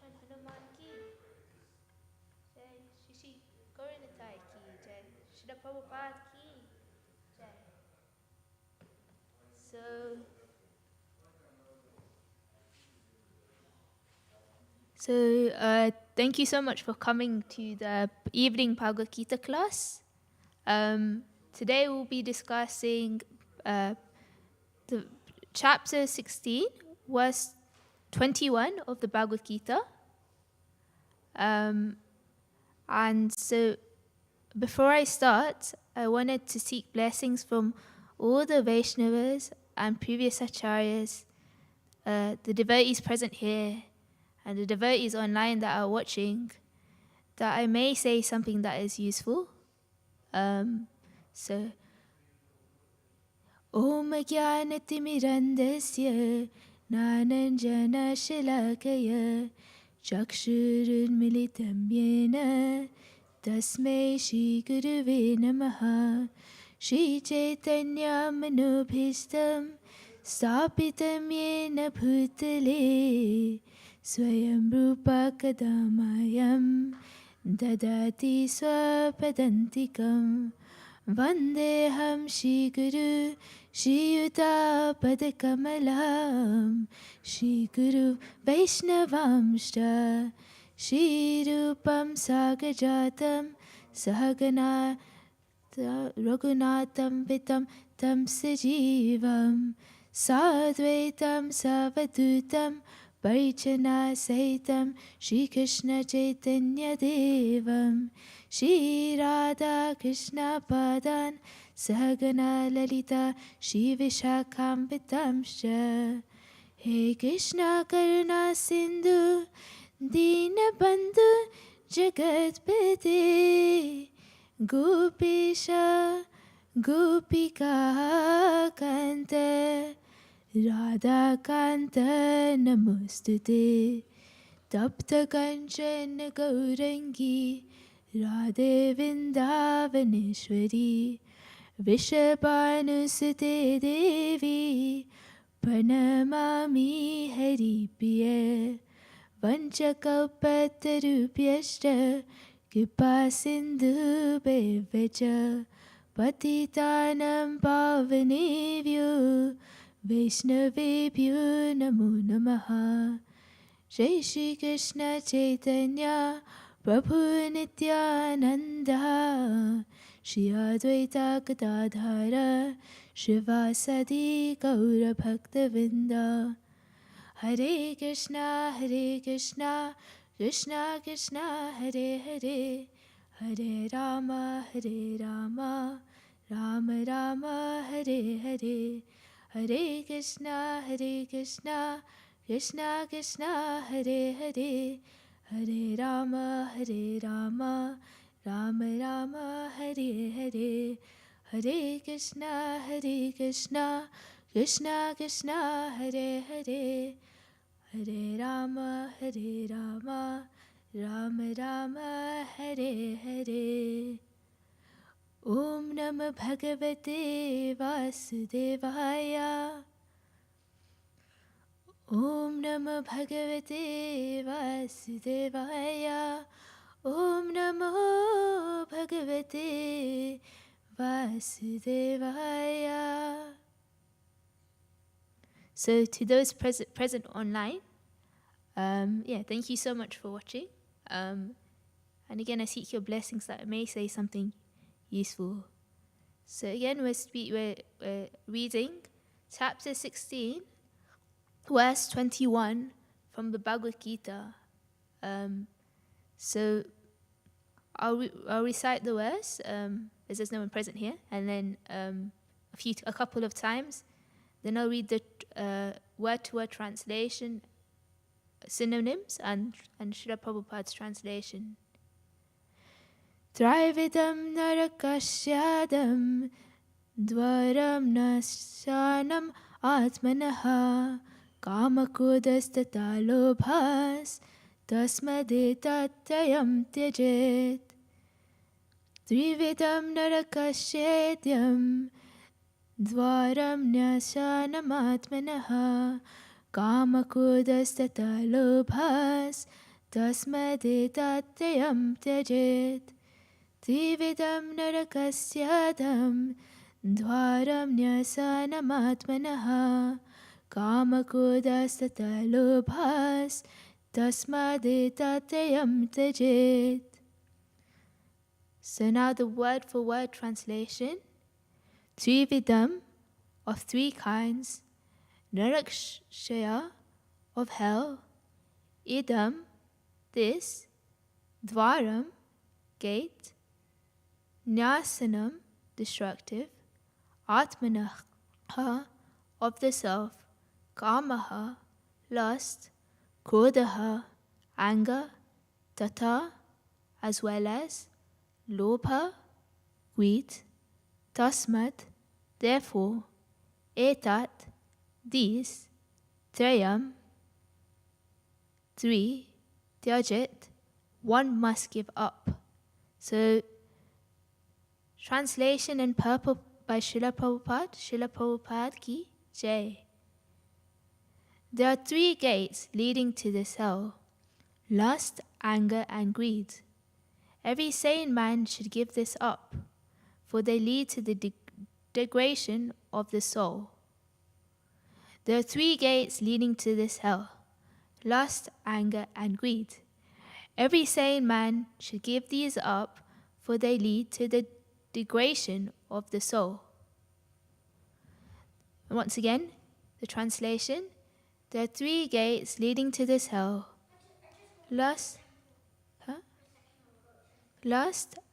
Bhagwan Hanuman ki jai, Shishi Gauranatai ki jai, Srila Prabhupada ki jai. So, thank you so much for coming to the evening Bhagavad Gita class. Today we'll be discussing the chapter 16, verse 21 of the Bhagavad Gita. And so before I start, I wanted to seek blessings from all the Vaishnavas and previous acharyas, the devotees present here, and the devotees online that are watching, that I may say something that is useful. So, Om Jnanatirandasya Nananjana Shalakaya Chakshurunmilitam Yena Tasmai Shri Gurave Namaha Shri Chaitanya Manobhishtam Stapitam Yena Bhutale Swayam Rupa Kadamayam Dadati Swapadantikam Vandeham Shri Guru Shri Yuta Padakamalam Shri Guru Vaishnavamshta Shri Rupam Sagajatam Sahagana Raghunatam Vitam Tam Sajivam Sadvaitam Savadutam Parichana Sahitam Shri Krishna Chaitanya Devam Shri Radha Krishna Padan Sahagana Lalita Shri Vishakhambitamsha He Krishna Karuna Sindhu Dinabandhu Jagatpate Gopisha Gopika Kanta Radha Kanta Namostute Tapta Kanchana Gaurangi Radhe Vrindavaneshwari Vishabhanusute Devi Pranamami Haripriya Vanchakalpatarubhyashta Kripa Sindhu Bevacha Patitanam Pavanevyo Vaishnavebhyo Namo Namaha Jai Shri Krishna Chaitanya Prabhu Nityananda Shri Advaita Gadadhara Shivasadi Gaura Bhaktivedanta Hare Krishna Krishna Krishna Hare Hare Hare Rama Rama Rama Hare Hare Hare Krishna Krishna Krishna Hare Hare Hare Rama Rama Rama Hare Hare Hare Krishna Krishna Krishna Hare Hare Hare Rama Rama Hare Hare Om Namah Bhagavate Vasudevaya Om Namah Bhagavate Vasudevaya Om Namo Bhagavate Vasudevaya. So to those present online, thank you so much for watching. And again, I seek your blessings that I may say something useful. So again, we're reading chapter 16, verse 21 from the Bhagavad Gita. So I'll recite the verse as there's no one present here, and then a couple of times. Then I'll read the word-to-word translation, synonyms, and Srila Prabhupada's translation. Trividam narakasyadam dvaram nasyanam atmanaha kamakodastata lobhas tasmadetatayam tyajet. Trividam narakasyadam dvaram nasyanam atmanaha kamakodastata lobhas Tasmadetattrayam tyajet Trividam narakasyadam Dvaram nyasanamatmanaha Kamakodastata lobhas Tasmadetattrayam tyajet. So now the word for word translation. Trividam, of three kinds. Narakshaya, of hell. Idam, this. Dvaram, gate. Nyasanam, destructive. Atmanaha, of the self. Kamaha, lust. Krodaha, anger. Tata, as well as. Lobha, greed. Tasmat, therefore. Etat, these. Trayam, three. Tyajet, one must give up. So, translation and purport by Srila Prabhupada ki Jai. There are three gates leading to this hell: lust, anger, and greed. Every sane man should give this up, for they lead to the degradation of the soul. There are three gates leading to this hell: lust, anger, and greed. Every sane man should give these up, for they lead to the degradation of the soul. And once again, the translation. There are three gates leading to this hell: lust,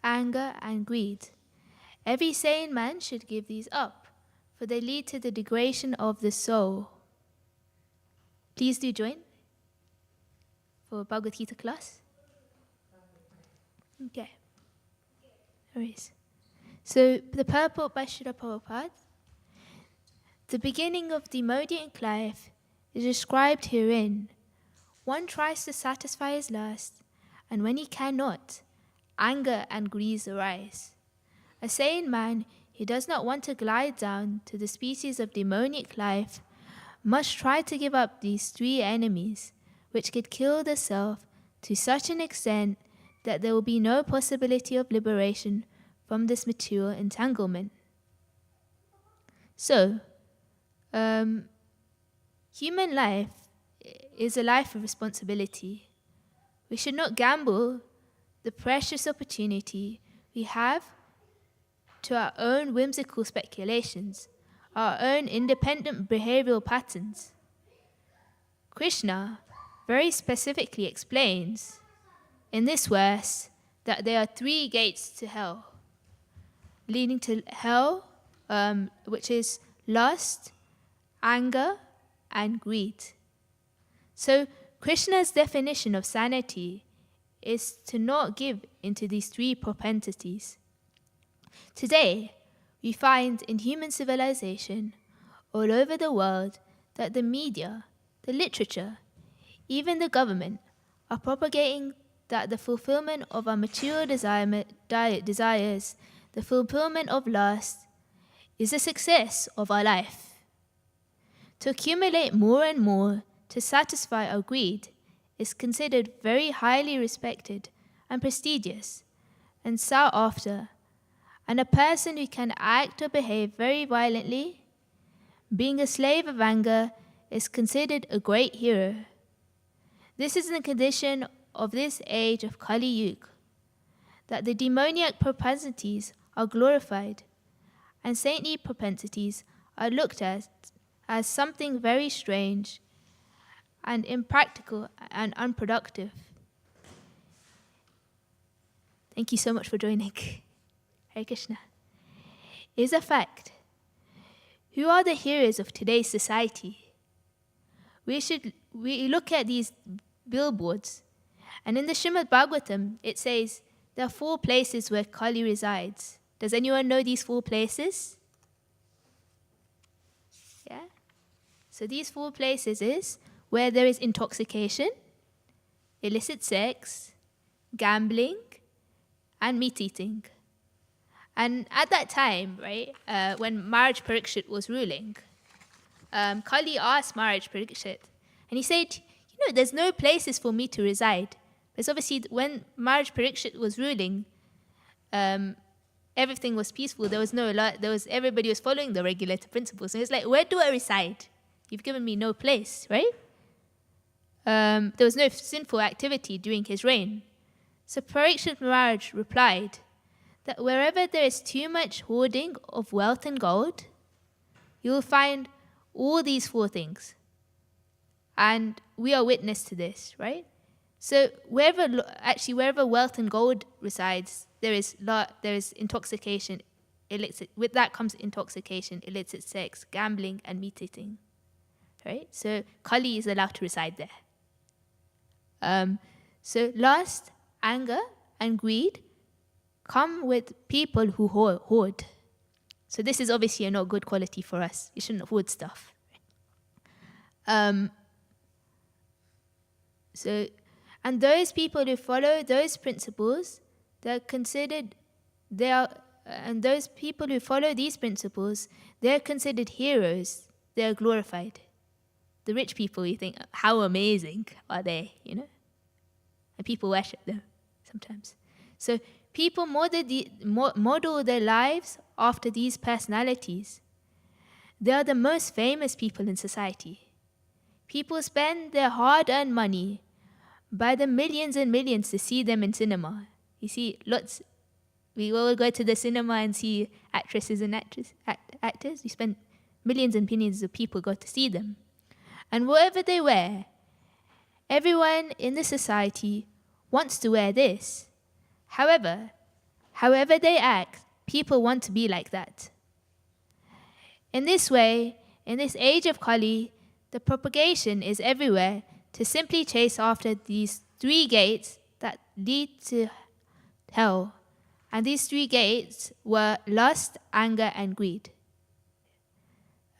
anger, and greed. Every sane man should give these up, for they lead to the degradation of the soul. Please do join for Bhagavad Gita class. Okay. No worries. So, the purport by Srila Prabhupada. The beginning of demoniac life is described herein. One tries to satisfy his lust, and when he cannot, anger and greed arise. A sane man who does not want to glide down to the species of demoniac life must try to give up these three enemies, which could kill the self to such an extent that there will be no possibility of liberation from this material entanglement. So, human life is a life of responsibility. We should not gamble the precious opportunity we have to our own whimsical speculations, our own independent behavioral patterns. Krishna very specifically explains in this verse that there are three gates to hell, leading to hell, which is lust, anger, and greed. So Krishna's definition of sanity is to not give into these three propensities. Today, we find in human civilization all over the world that the media, the literature, even the government are propagating that the fulfillment of our material desires, the fulfillment of lust, is the success of our life. To accumulate more and more to satisfy our greed is considered very highly respected and prestigious and sought after, and a person who can act or behave very violently, being a slave of anger, is considered a great hero. This is the condition of this age of Kali Yuga, that the demoniac propensities are glorified and saintly propensities are looked at as something very strange and impractical and unproductive. Thank you so much for joining. Hare Krishna. It is a fact. Who are the heroes of today's society? We look at these billboards, and in the Srimad Bhagavatam, it says there are 4 places where Kali resides. Does anyone know these 4 places? Yeah? So these 4 places is where there is intoxication, illicit sex, gambling, and meat eating. And at that time, right, when Maharaj Parikshit was ruling, Kali asked Maharaj Parikshit, and he said, there's no places for me to reside. Because obviously when Maharaj Parikshit was ruling, everything was peaceful. There was everybody was following the regulator principles. So it's like, where do I reside? You've given me no place, right? There was no sinful activity during his reign. So Parikshit Maharaj replied that wherever there is too much hoarding of wealth and gold, you will find all these 4 things. And we are witness to this, right? So wherever wealth and gold resides, there is intoxication, illicit. With that comes intoxication, illicit sex, gambling, and meat eating, right? So Kali is allowed to reside there. So lust, anger, and greed come with people who hoard. So this is obviously a not good quality for us. You shouldn't hoard stuff. And those people who follow those principles, they're considered heroes. They're glorified. The rich people, you think, how amazing are they, And people worship them sometimes. So people model their lives after these personalities. They are the most famous people in society. People spend their hard-earned money by the millions and millions to see them in cinema. You see, we all go to the cinema and see actresses and actors. We spend millions and millions of people go to see them. And whatever they wear, everyone in the society wants to wear this. However they act, people want to be like that. In this way, in this age of Kali, the propagation is everywhere to simply chase after these 3 gates that lead to hell. And these 3 gates were lust, anger, and greed.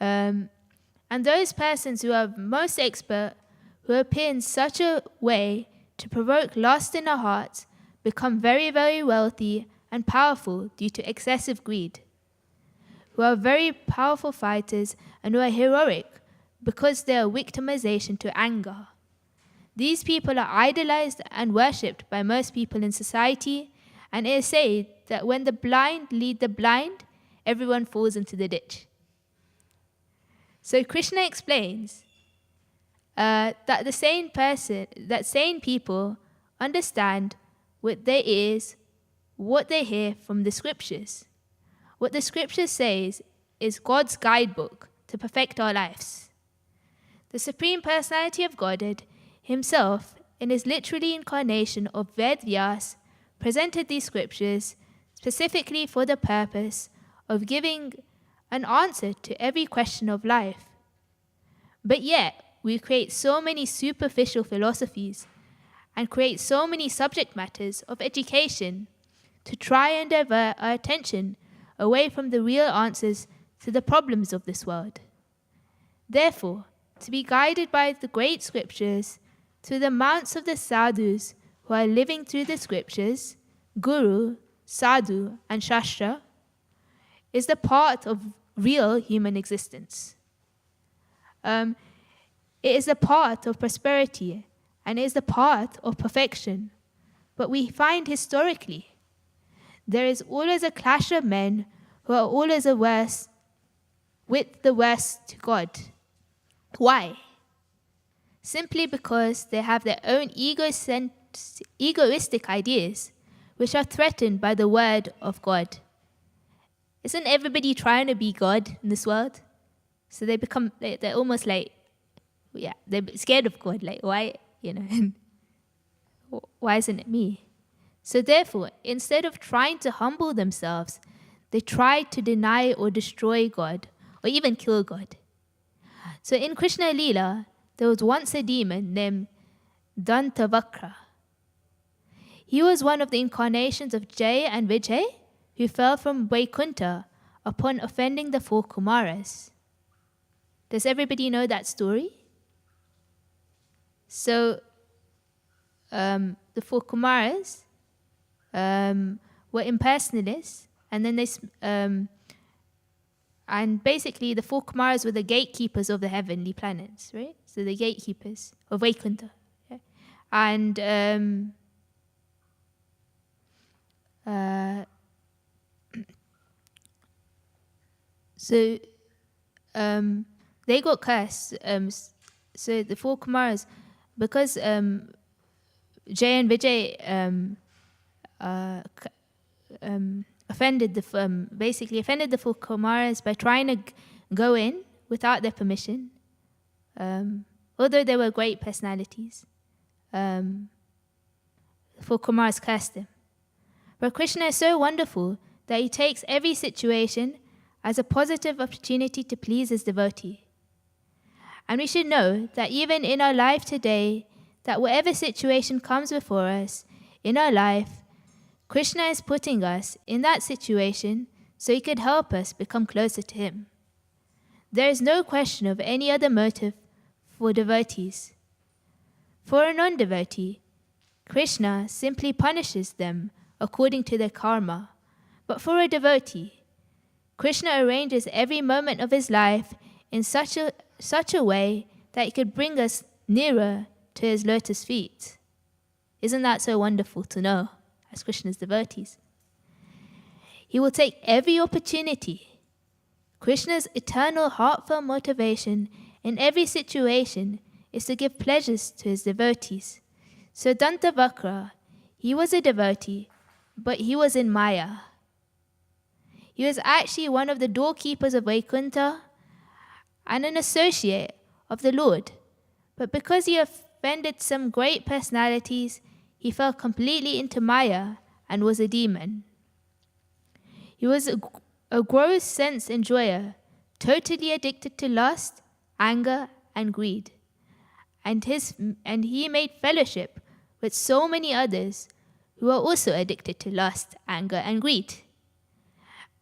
And those persons who are most expert, who appear in such a way to provoke lust in our hearts, become very, very wealthy and powerful due to excessive greed, who are very powerful fighters and who are heroic because they are victimization to anger. These people are idolized and worshipped by most people in society, and it is said that when the blind lead the blind, everyone falls into the ditch. So Krishna explains that sane people understand with their ears what they hear from the scriptures. What the scripture says is God's guidebook to perfect our lives. The Supreme Personality of Godhead himself, in his literary incarnation of Ved Vyas, presented these scriptures specifically for the purpose of giving an answer to every question of life. But yet, we create so many superficial philosophies and create so many subject matters of education to try and divert our attention away from the real answers to the problems of this world. Therefore, to be guided by the great scriptures to the mounts of the sadhus who are living through the scriptures, Guru, Sadhu, and Shastra, is the part of real human existence. It is a part of prosperity, and it is the part of perfection. But we find historically, there is always a clash of men who are always averse with the worst to God. Why? Simply because they have their own egoistic ideas, which are threatened by the word of God. Isn't everybody trying to be God in this world? So they're almost like, they're scared of God. Like, why, why isn't it me? So therefore, instead of trying to humble themselves, they try to deny or destroy God, or even kill God. So in Krishna Leela, there was once a demon named Dantavakra. He was one of the incarnations of Jay and Vijay, who fell from Vaikuntha upon offending the 4 Kumaras. Does everybody know that story? So, the 4 Kumaras were impersonalists, and then and basically the 4 Kumaras were the gatekeepers of the heavenly planets, right? So the gatekeepers of Vaikuntha. Yeah? And Uh, so they got cursed. So the four Kumaras, because Jay and Vijay offended basically offended the four Kumaras by trying to go in without their permission. Although they were great personalities, the four Kumaras cursed them. But Krishna is so wonderful that he takes every situation as a positive opportunity to please his devotee. And we should know that even in our life today, that whatever situation comes before us in our life, Krishna is putting us in that situation so he could help us become closer to him. There is no question of any other motive for devotees. For a non-devotee, Krishna simply punishes them according to their karma. But for a devotee, Krishna arranges every moment of his life in such a way that he could bring us nearer to his lotus feet. Isn't that so wonderful to know as Krishna's devotees? He will take every opportunity. Krishna's eternal heartfelt motivation in every situation is to give pleasures to his devotees. So Dantavakra, he was a devotee, but he was in Maya. He was actually one of the doorkeepers of Vaikuntha and an associate of the Lord. But because he offended some great personalities, he fell completely into Maya and was a demon. He was a gross sense enjoyer, totally addicted to lust, anger, and greed. And he made fellowship with so many others who are also addicted to lust, anger, and greed.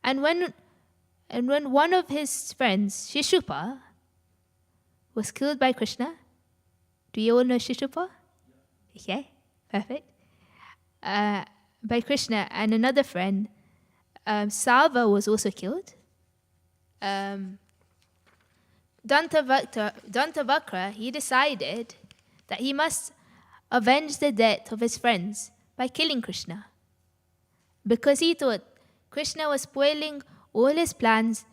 And when one of his friends, Shishuppa, was killed by Krishna, do you all know Shishuppa? Okay, perfect. By Krishna, and another friend, Salva, was also killed. Dantavakra, he decided that he must avenge the death of his friends by killing Krishna, because he thought Krishna was spoiling all his plans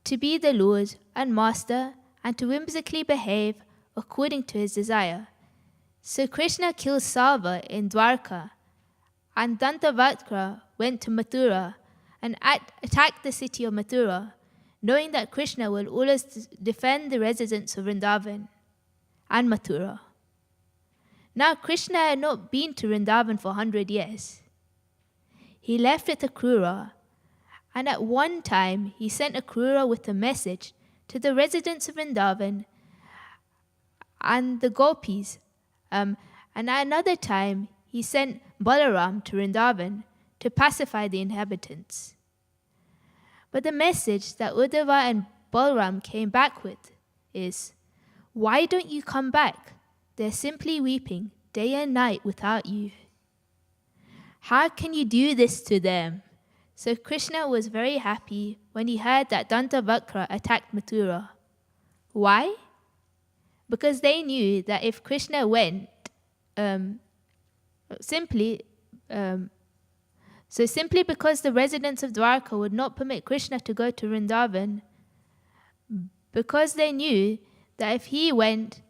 to be the Lord and Master and to whimsically behave according to his desire. So Krishna killed Salva in Dwarka, and Dantavakra went to Mathura and attacked the city of Mathura, knowing that Krishna will always defend the residents of Vrindavan and Mathura. Now Krishna had not been to Vrindavan for 100 years. He left with a Krura, and at one time he sent a Krura with a message to the residents of Vrindavan and the gopis, and at another time he sent Balaram to Vrindavan to pacify the inhabitants. But the message that Uddhava and Balaram came back with is, "Why don't you come back? They're simply weeping day and night without you. How can you do this to them?" So Krishna was very happy when he heard that Dantavakra attacked Mathura. Why? Because they knew that if Krishna went, simply because the residents of Dwarka would not permit Krishna to go to Vrindavan, because they knew that if he went,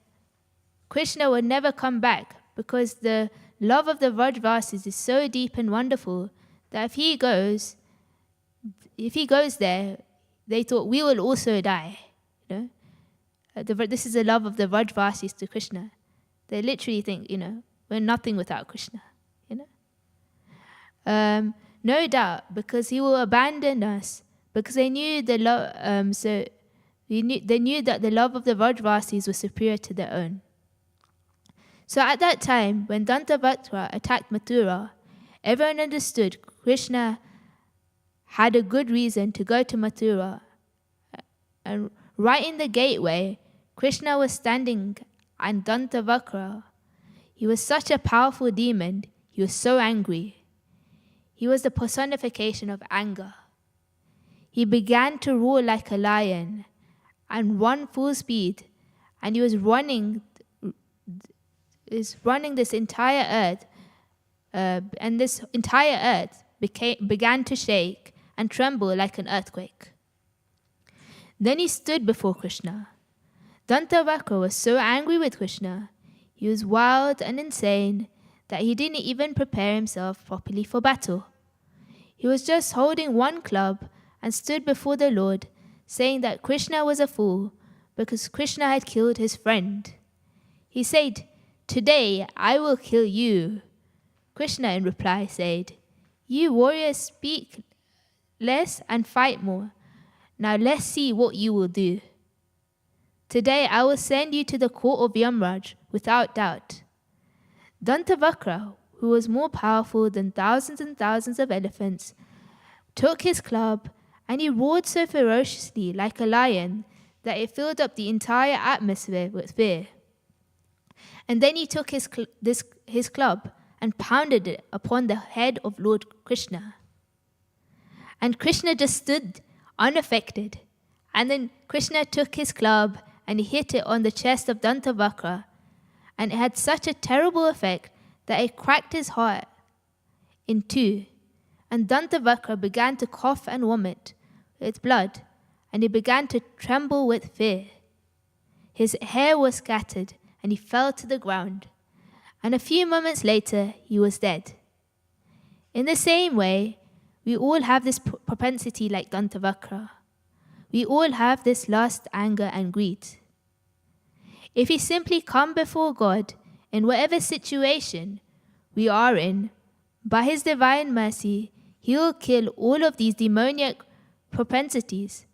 Krishna would never come back, because the love of the Vrajvasis is so deep and wonderful that if he goes there, they thought, we will also die. You know, this is the love of the Vrajvasis to Krishna. They literally think, we're nothing without Krishna. No doubt, because he will abandon us, because they knew the love. They knew that the love of the Vrajvasis was superior to their own. So at that time, when Dantavakra attacked Mathura, everyone understood Krishna had a good reason to go to Mathura. And right in the gateway, Krishna was standing, and Dantavakra, he was such a powerful demon, he was so angry. He was the personification of anger. He began to roar like a lion and run full speed, and he was running this entire earth, and this entire earth began to shake and tremble like an earthquake. Then he stood before Krishna. Dantavakra was so angry with Krishna, he was wild and insane, that he didn't even prepare himself properly for battle. He was just holding one club and stood before the Lord, saying that Krishna was a fool because Krishna had killed his friend. He said, "Today I will kill you." Krishna in reply said, "You warriors speak less and fight more. Now let's see what you will do. Today I will send you to the court of Yamraj without doubt." Dantavakra, who was more powerful than thousands and thousands of elephants, took his club and he roared so ferociously like a lion that it filled up the entire atmosphere with fear. And then he took his club and pounded it upon the head of Lord Krishna. And Krishna just stood unaffected. And then Krishna took his club and he hit it on the chest of Dantavakra, and it had such a terrible effect that it cracked his heart in two. And Dantavakra began to cough and vomit with blood, and he began to tremble with fear. His hair was scattered, and he fell to the ground. And a few moments later, he was dead. In the same way, we all have this propensity like Dantavakra. We all have this lust, anger, and greed. If we simply come before God in whatever situation we are in, by His divine mercy, He will kill all of these demoniac propensities.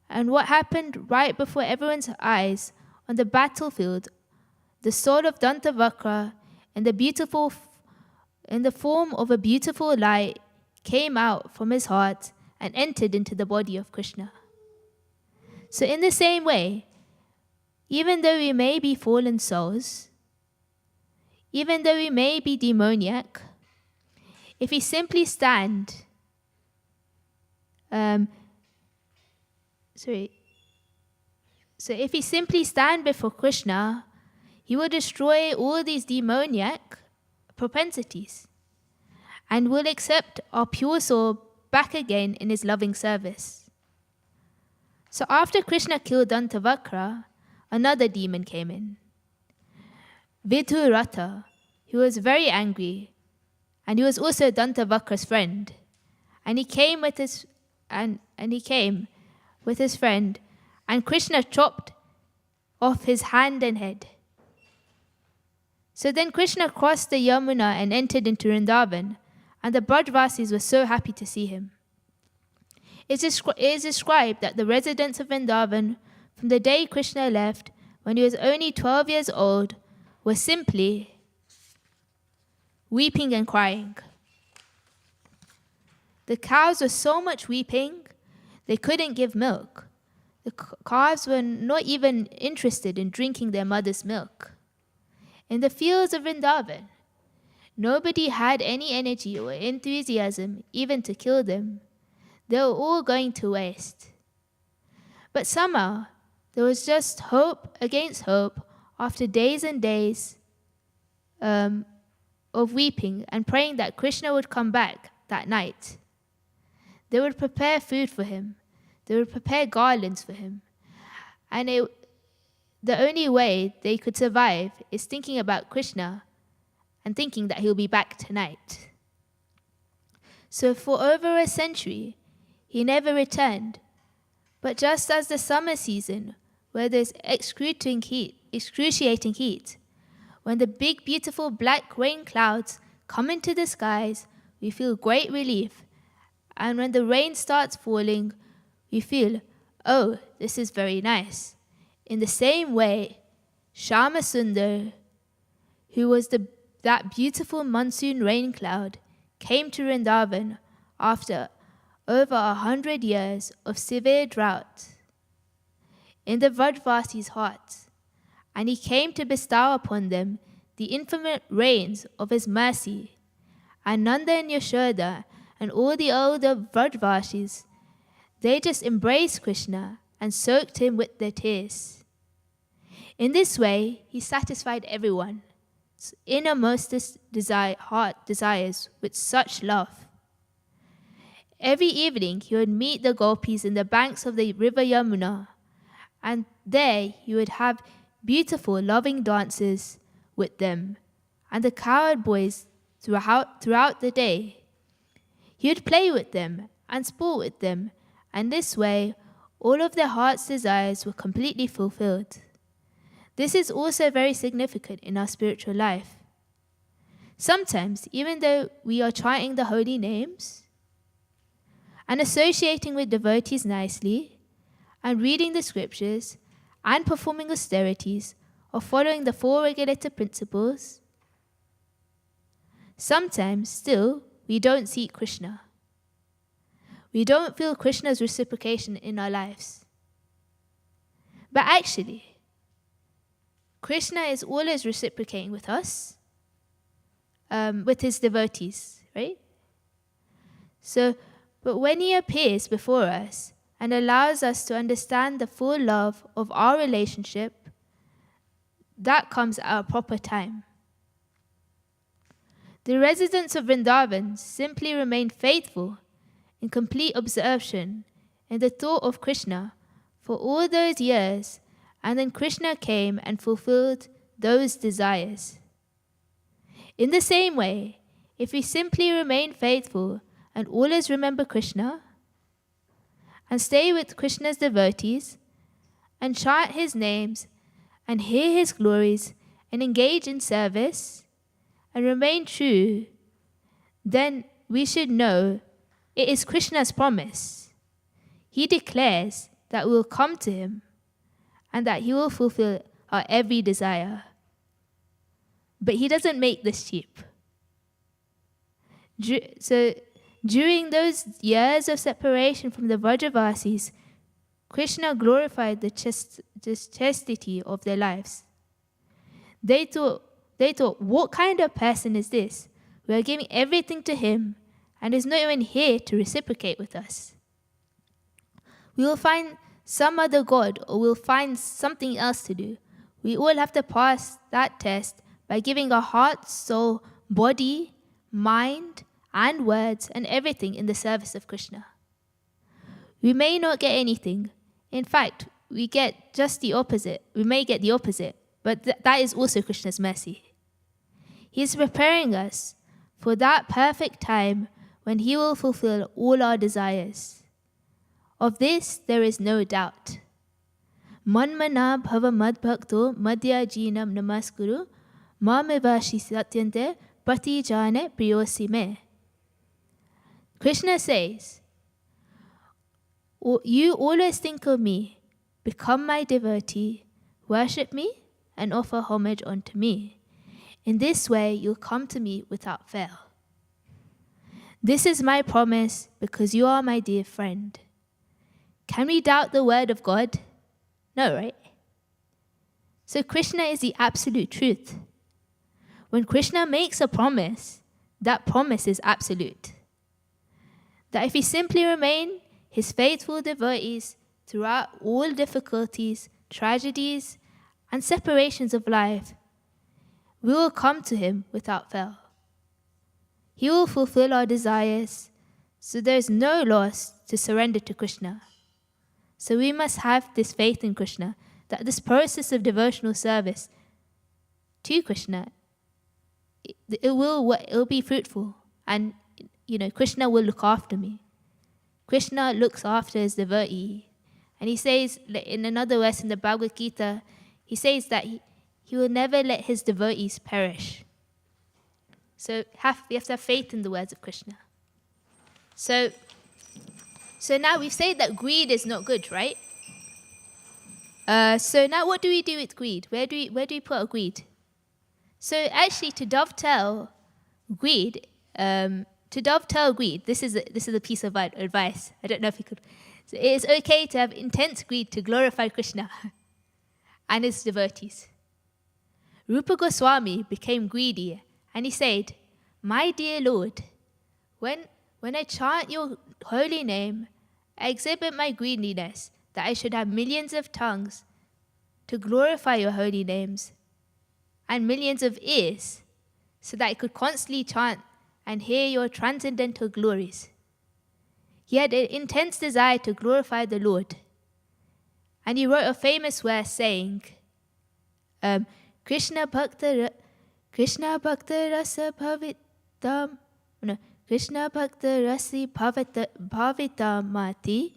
And what happened right before everyone's eyes on the battlefield, the soul of Dantavakra in the form of a beautiful light came out from his heart and entered into the body of Krishna. So in the same way, even though we may be fallen souls, even though we may be demoniac, if we simply stand, if we simply stand before Krishna, He will destroy all these demoniac propensities and will accept our pure soul back again in His loving service. So after Krishna killed Dantavakra, another demon came in, Vidhuratha, who was very angry, and he was also Dantavakra's friend. And he came with his friend, and Krishna chopped off his hand and head. So then Krishna crossed the Yamuna and entered into Vrindavan, and the Brajvasis were so happy to see him. It is described that the residents of Vrindavan, from the day Krishna left, when he was only 12 years old, were simply weeping and crying. The cows were so much weeping, they couldn't give milk. The calves were not even interested in drinking their mother's milk. In the fields of Vrindavan, nobody had any energy or enthusiasm even to kill them. They were all going to waste. But somehow, there was just hope against hope after days and days of weeping and praying that Krishna would come back that night. They would prepare food for him. They would prepare garlands for him. And the only way they could survive is thinking about Krishna and thinking that he'll be back tonight. So for over a century, he never returned. But just as the summer season, where there's excruciating heat, when the big, beautiful black rain clouds come into the skies, we feel great relief. And when the rain starts falling, we feel, oh, this is very nice. In the same way, Shama Sundar, who was that beautiful monsoon rain cloud, came to Vrindavan after over 100 years of severe drought in the Vrajvasis' hearts, and he came to bestow upon them the infinite rains of his mercy. And Nanda and Yashoda and all the older Vrajvasis, they just embraced Krishna and soaked him with their tears. In this way, he satisfied everyone's innermost heart desires with such love. Every evening he would meet the gopis in the banks of the river Yamuna, and there he would have beautiful, loving dances with them and the cowherd boys throughout the day. He would play with them and sport with them, and this way all of their heart's desires were completely fulfilled. This is also very significant in our spiritual life. Sometimes, even though we are chanting the holy names and associating with devotees nicely and reading the scriptures and performing austerities or following the four regulated principles, sometimes still we don't seek Krishna. We don't feel Krishna's reciprocation in our lives. But actually, Krishna is always reciprocating with us, with his devotees, right? But when he appears before us and allows us to understand the full love of our relationship, that comes at a proper time. The residents of Vrindavan simply remained faithful in complete absorption in the thought of Krishna for all those years, and then Krishna came and fulfilled those desires. In the same way, if we simply remain faithful and always remember Krishna, and stay with Krishna's devotees, and chant his names, and hear his glories, and engage in service, and remain true, then we should know it is Krishna's promise. He declares that we will come to him, and that he will fulfill our every desire. But he doesn't make this cheap. So during those years of separation from the Vrajavasis, Krishna glorified the chastity of their lives. They thought, what kind of person is this? We are giving everything to him and is not even here to reciprocate with us. We will find some other god, or we'll find something else to do. We all have to pass that test by giving our heart, soul, body, mind, and words and everything in the service of Krishna. We may not get anything. In fact, we get just the opposite. We may get the opposite, but that is also Krishna's mercy. He is preparing us for that perfect time when he will fulfill all our desires. Of this, there is no doubt. Manmana bhava madbhakto madhya jinam namaskuru mamevashi satyante pratijane priyosi me. Krishna says, you always think of me, become my devotee, worship me, and offer homage unto me. In this way, you'll come to me without fail. This is my promise because you are my dear friend. Can we doubt the word of God? No, right? So Krishna is the absolute truth. When Krishna makes a promise, that promise is absolute. That if we simply remain his faithful devotees throughout all difficulties, tragedies, and separations of life, we will come to him without fail. He will fulfill our desires, so there is no loss to surrender to Krishna. So we must have this faith in Krishna, that this process of devotional service to Krishna, it will be fruitful, and Krishna will look after me. Krishna looks after his devotee, and he says in another verse in the Bhagavad Gita, he says that he will never let his devotees perish. So we have to have faith in the words of Krishna. So now we've said that greed is not good, right? So now what do we do with greed? Where do we put our greed? So actually, to dovetail greed, this is a piece of advice. I don't know if you could. So it is okay to have intense greed to glorify Krishna and his devotees. Rupa Goswami became greedy, and he said, "My dear Lord, when I chant your holy name, I exhibit my greediness that I should have millions of tongues to glorify your holy names and millions of ears so that I could constantly chant and hear your transcendental glories. He had an intense desire to glorify the Lord. And he wrote a famous verse saying, Krishna Bhakta Rasa Bhavitam, Krishna Bhakta Rasi Bhavitamati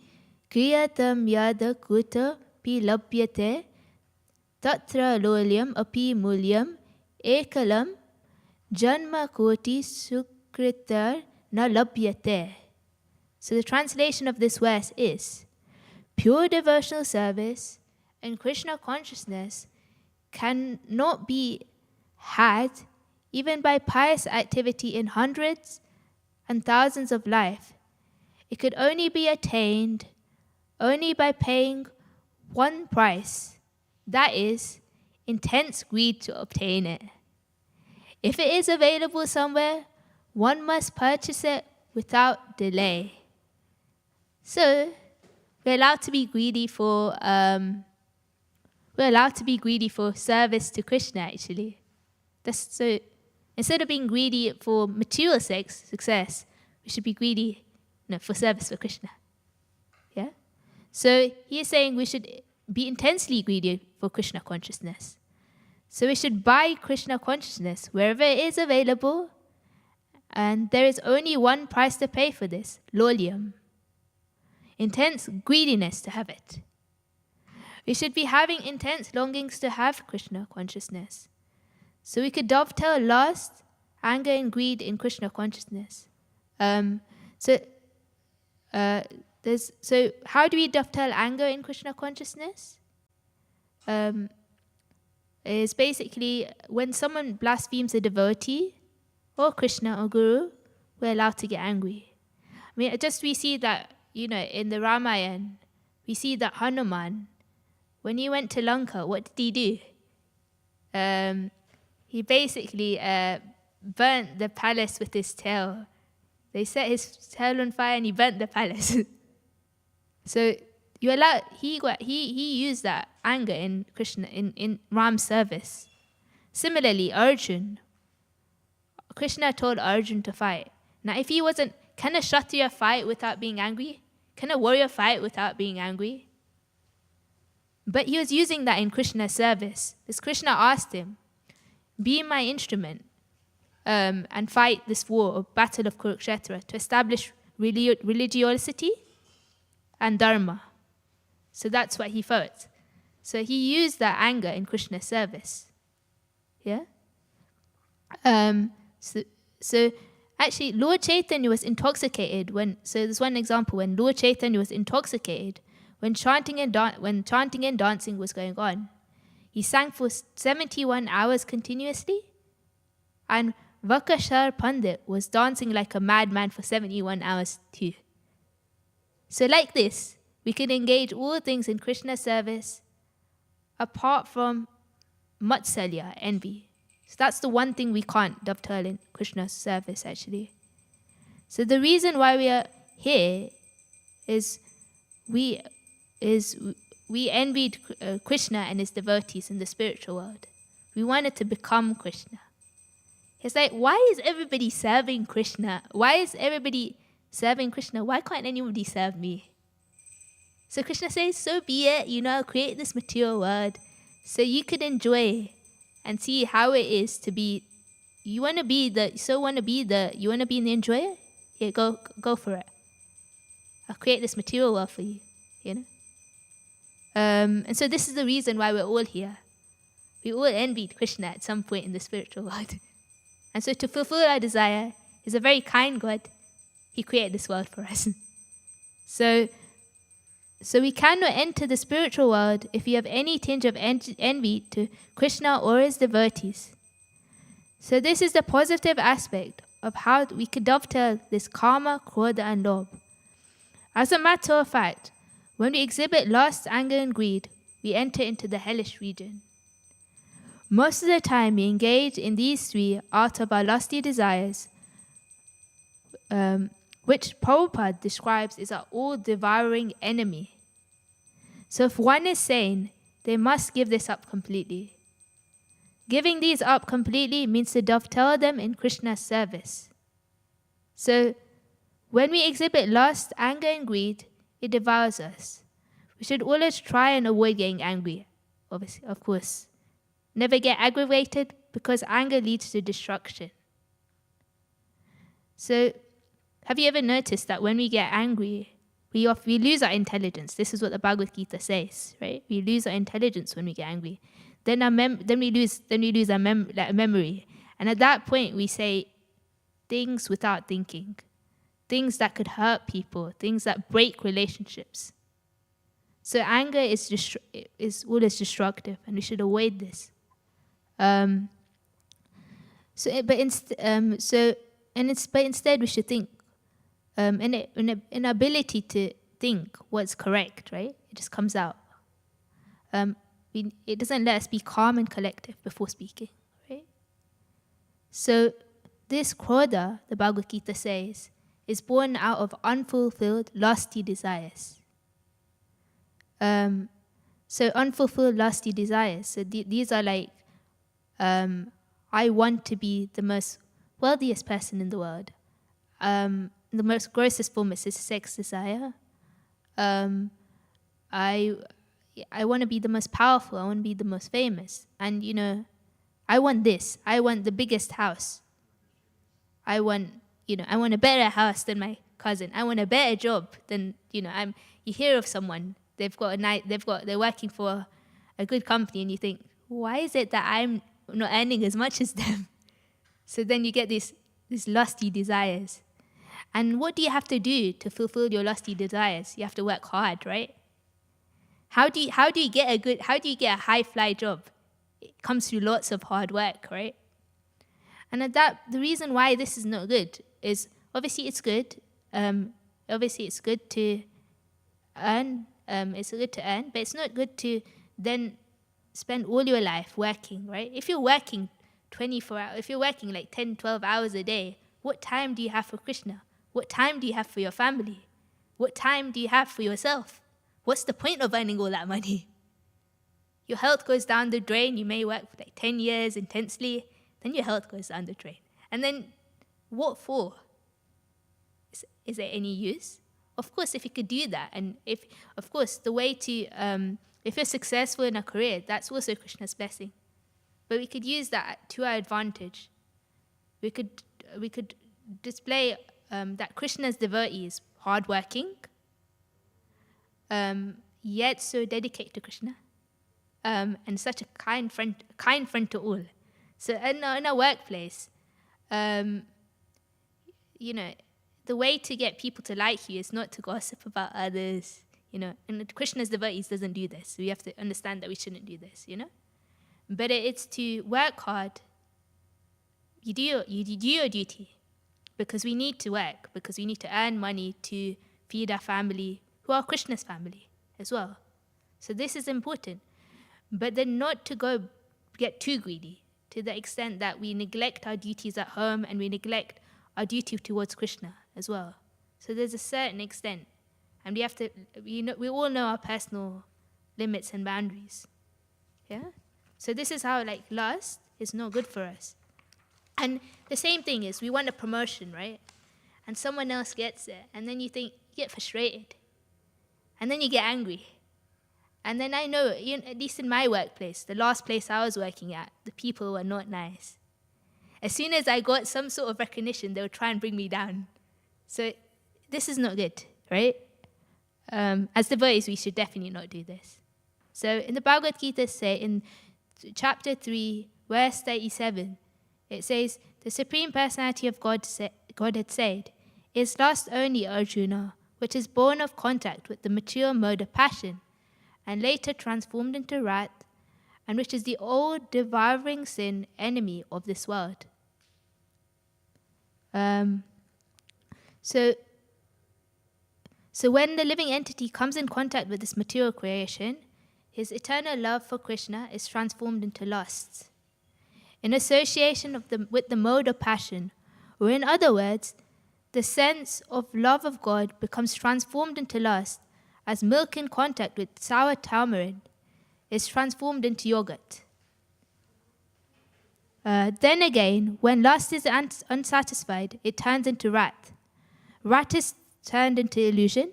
Kriyatam Yada Kuta Pilabhyate Tatra Lolyam Api Mulyam Ekalam Janma Koti Sukritar Na Labhyate. So the translation of this verse is, pure devotional service and Krishna consciousness cannot be had even by pious activity in hundreds and thousands of lives. It could only be attained only by paying one price, that is, intense greed to obtain it. If it is available somewhere, one must purchase it without delay. So, we're allowed to be greedy for service to Krishna, actually. So instead of being greedy for material success, we should be greedy for service for Krishna. Yeah? So he is saying we should be intensely greedy for Krishna consciousness. So we should buy Krishna consciousness wherever it is available, and there is only one price to pay for this, lolyam. Intense greediness to have it. We should be having intense longings to have Krishna consciousness. So we could dovetail lust, anger, and greed in Krishna consciousness. So how do we dovetail anger in Krishna consciousness? Is basically when someone blasphemes a devotee or Krishna or Guru, we're allowed to get angry. I mean, we see that, in the Ramayana, we see that Hanuman, when he went to Lanka, what did he do? He basically burnt the palace with his tail. They set his tail on fire and he burnt the palace. So he used that anger in Krishna, in Ram's service. Similarly, Arjun, Krishna told Arjun to fight. Now, if he wasn't, can a Kshatriya fight without being angry? Can a warrior fight without being angry? But he was using that in Krishna's service. Because Krishna asked him, be my instrument and fight this war, or battle of Kurukshetra, to establish religiosity and dharma. So that's what he felt. So he used that anger in Krishna's service. Yeah? So actually, Lord Chaitanya was intoxicated so there's one example when Lord Chaitanya was intoxicated when chanting and dancing was going on. He sang for 71 hours continuously, and Vakashar Pandit was dancing like a madman for 71 hours too. So like this, we can engage all things in Krishna's service apart from Matsalya, envy. So that's the one thing we can't dovetail in Krishna's service, actually. So the reason why we are here is we envied Krishna and his devotees in the spiritual world. We wanted to become Krishna. It's like, why is everybody serving Krishna? Why is everybody serving Krishna? Why can't anybody serve me? So Krishna says, so be it, I'll create this material world so you could enjoy and see how it is to be. You want to be the enjoyer? Yeah, go for it. I'll create this material world for you, And so this is the reason why we're all here. We all envied Krishna at some point in the spiritual world. And so to fulfill our desire, He's a very kind God. He created this world for us. So we cannot enter the spiritual world if we have any tinge of envy to Krishna or his devotees. So this is the positive aspect of how we could dovetail this karma, krodha, and lobh. As a matter of fact, when we exhibit lust, anger, and greed, we enter into the hellish region. Most of the time, we engage in these three out of our lusty desires, which Prabhupada describes as our all-devouring enemy. So if one is sane, they must give this up completely. Giving these up completely means to dovetail them in Krishna's service. So When we exhibit lust, anger, and greed, it devours us. We should always try and avoid getting angry, obviously, of course. Never get aggravated, because anger leads to destruction. So, have you ever noticed that when we get angry, we lose our intelligence? This is what the Bhagavad Gita says, right? We lose our intelligence when we get angry. Then we lose our memory, and at that point we say things without thinking, things that could hurt people, things that break relationships. So anger is always destructive, and we should avoid this. But instead we should think, an ability to think what's correct, right? It just comes out. It doesn't let us be calm and collective before speaking, right? So this krodha, the Bhagavad Gita says, is born out of unfulfilled, lusty desires. So unfulfilled, lusty desires. So these are like, I want to be the most wealthiest person in the world. The most grossest form is sex desire. I want to be the most powerful. I want to be the most famous. And, I want this. I want the biggest house. I want a better house than my cousin. I want a better job than, you hear of someone, they're working for a good company, and you think, why is it that I'm not earning as much as them? So then you get these lusty desires. And what do you have to do to fulfill your lusty desires? You have to work hard, right? How do you get a high fly job? It comes through lots of hard work, right? And the reason why this is not good is obviously it's good. Obviously it's good to earn. It's good to earn, but it's not good to then spend all your life working, right? If you're working 24 hours, if you're working like 10, 12 hours a day, what time do you have for Krishna? What time do you have for your family? What time do you have for yourself? What's the point of earning all that money? Your health goes down the drain. You may work for like 10 years intensely, then your health goes down the drain. And then what for? Is there any use? Of course, if you could do that, and the way to, if you're successful in a career, that's also Krishna's blessing. But we could use that to our advantage. We could display that Krishna's devotee is hardworking, yet so dedicated to Krishna, and such a kind friend to all. So in our workplace, the way to get people to like you is not to gossip about others, and Krishna's devotees doesn't do this. So we have to understand that we shouldn't do this, But it's to work hard. You do your duty, because we need to work, because we need to earn money to feed our family, who are Krishna's family as well. So this is important. But then not to get too greedy, to the extent that we neglect our duties at home and we neglect our duty towards Krishna as well. So there's a certain extent, and we have to, we all know our personal limits and boundaries. Yeah? So this is how lust is not good for us. And the same thing is, we want a promotion, right? And someone else gets it, and then you get frustrated. And then you get angry. And then I know, at least in my workplace, the last place I was working at, the people were not nice. As soon as I got some sort of recognition, they would try and bring me down. So this is not good, right? As devotees, we should definitely not do this. So in the Bhagavad Gita, in chapter 3, verse 37, it says, the Supreme Personality of God had said, is lust only, Arjuna, which is born of contact with the material mode of passion, and later transformed into wrath, and which is the old devouring sin, enemy of this world. So when the living entity comes in contact with this material creation, his eternal love for Krishna is transformed into lust. In association with the mode of passion, or in other words, the sense of love of God becomes transformed into lust, as milk in contact with sour tamarind is transformed into yogurt. Then again, when lust is unsatisfied, it turns into wrath. Rat is turned into illusion,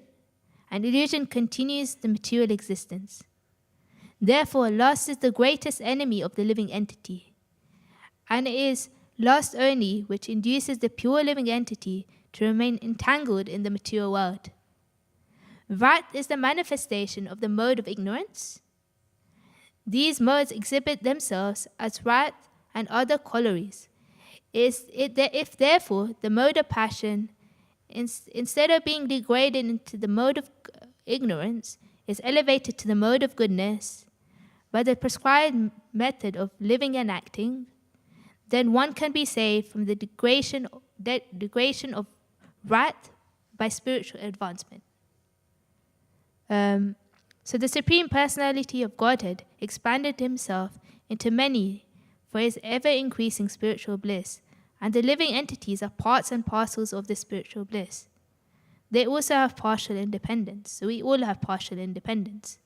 and illusion continues the material existence. Therefore, lust is the greatest enemy of the living entity, and it is lust only which induces the pure living entity to remain entangled in the material world. Rat is the manifestation of the mode of ignorance. These modes exhibit themselves as rat and other corollaries. If therefore the mode of passion, instead of being degraded into the mode of ignorance, is elevated to the mode of goodness by the prescribed method of living and acting, then one can be saved from the degradation of rat by spiritual advancement. So the Supreme Personality of Godhead expanded himself into many for his ever-increasing spiritual bliss, and the living entities are parts and parcels of this spiritual bliss. They also have partial independence, so we all have partial independence.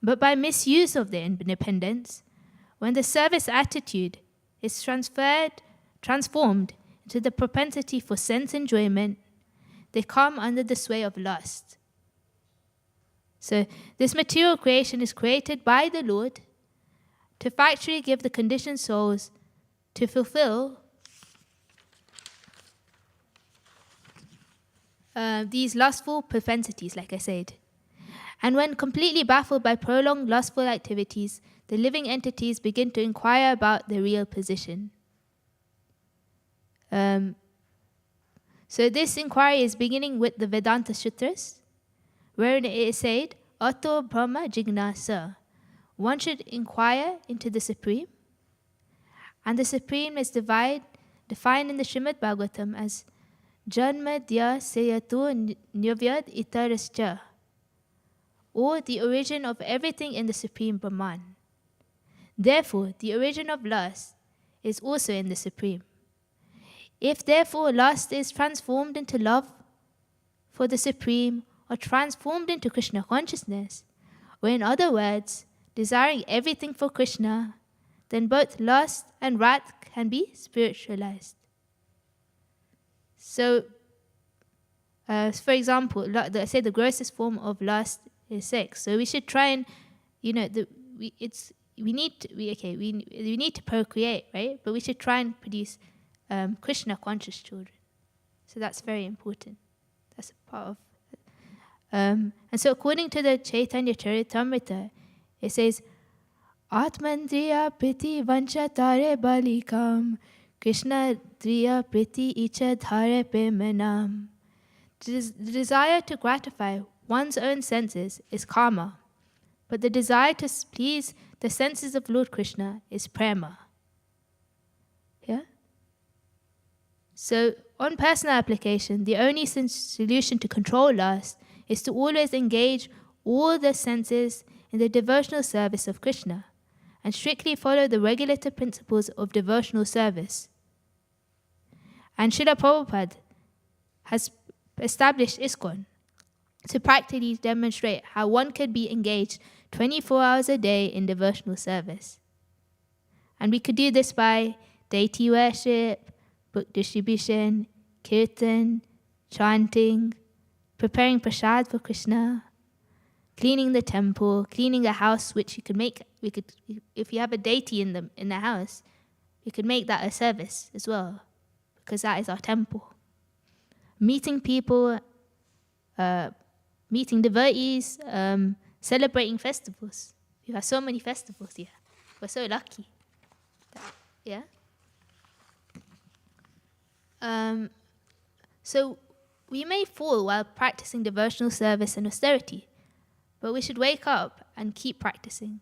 But by misuse of their independence, when the service attitude is transformed into the propensity for sense enjoyment, they come under the sway of lust. So this material creation is created by the Lord to factually give the conditioned souls to fulfill these lustful propensities, like I said. And when completely baffled by prolonged lustful activities, the living entities begin to inquire about their real position. So this inquiry is beginning with the Vedanta Sutras, wherein it is said, Ato Brahma Jignasa. One should inquire into the Supreme. And the Supreme is defined in the Srimad Bhagavatam as Janma Dya Seyatu Nyavyad Itarascha, or the origin of everything in the Supreme Brahman. Therefore, the origin of lust is also in the Supreme. If therefore lust is transformed into love for the Supreme, or transformed into Krishna consciousness, or in other words, desiring everything for Krishna, then both lust and wrath can be spiritualized. So, for example, the grossest form of lust is sex. So we should try and, we need to procreate, right? But we should try and produce Krishna conscious children. So that's very important. That's a part of. And so according to the Chaitanya Charitamrita, it says, Atmandriya priti vancha tare balikam, Krishna driya priti icha dhare pemanam. The desire to gratify one's own senses is karma, but the desire to please the senses of Lord Krishna is prema. Yeah? So on personal application, the only solution to control lust is to always engage all the senses in the devotional service of Krishna and strictly follow the regulative principles of devotional service. And Srila Prabhupada has established ISKCON to practically demonstrate how one could be engaged 24 hours a day in devotional service. And we could do this by deity worship, book distribution, kirtan, chanting, preparing prasad for Krishna, cleaning the temple, cleaning a house, which you could make. If you have a deity in the house, you could make that a service as well, because that is our temple. Meeting people, meeting devotees, celebrating festivals. We have so many festivals here. We're so lucky. Yeah. So we may fall while practicing devotional service and austerity, but we should wake up and keep practicing.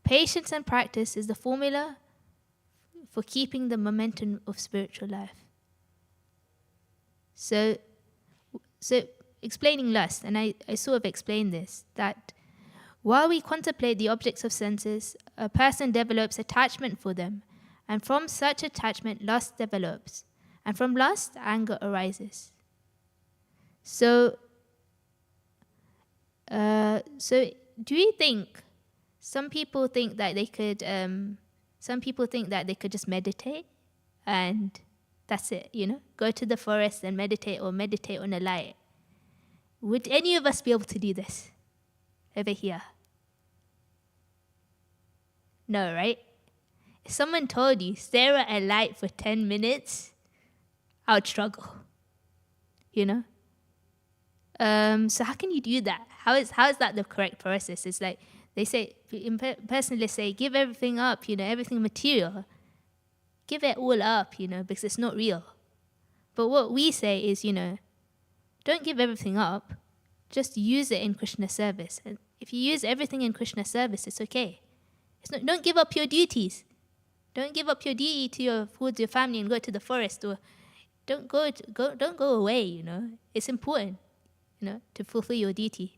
Patience and practice is the formula for keeping the momentum of spiritual life. So explaining lust, and I sort of explained this, that while we contemplate the objects of senses, a person develops attachment for them, and from such attachment lust develops, and from lust anger arises. So do you think some people think that they could just meditate and That's it, Go to the forest and meditate, or meditate on a light. Would any of us be able to do this over here? No, right? If someone told you, stare at a light for 10 minutes, I would struggle, So how can you do that? How is that the correct process? It's like, they say, personally say, give everything up, everything material. Give it all up, because it's not real. But what we say is, don't give everything up. Just use it in Krishna service. And if you use everything in Krishna service, it's okay. Don't give up your duties. Don't give up your duty towards your family and go to the forest, or don't go away. It's important, to fulfill your duty.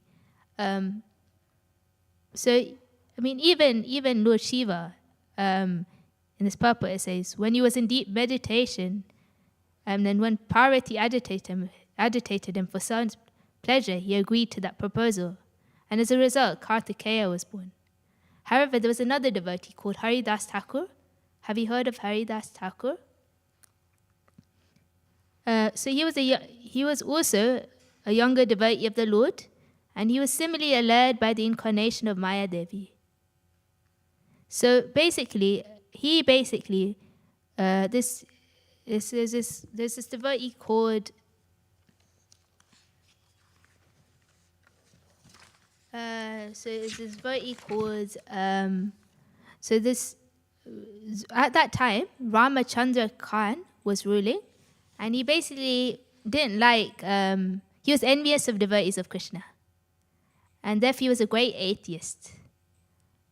So, even Lord Shiva, in this purport, it says, when he was in deep meditation, and then when Parvati agitated him for son's pleasure, he agreed to that proposal. And as a result, Kartikeya was born. However, there was another devotee called Haridas Thakur. Have you heard of Haridas Thakur? So he was also a younger devotee of the Lord, and he was similarly allured by the incarnation of Maya Devi. So basically, there's this devotee called at that time, Ramachandra Khan was ruling, and he basically didn't like, he was envious of devotees of Krishna, and therefore he was a great atheist.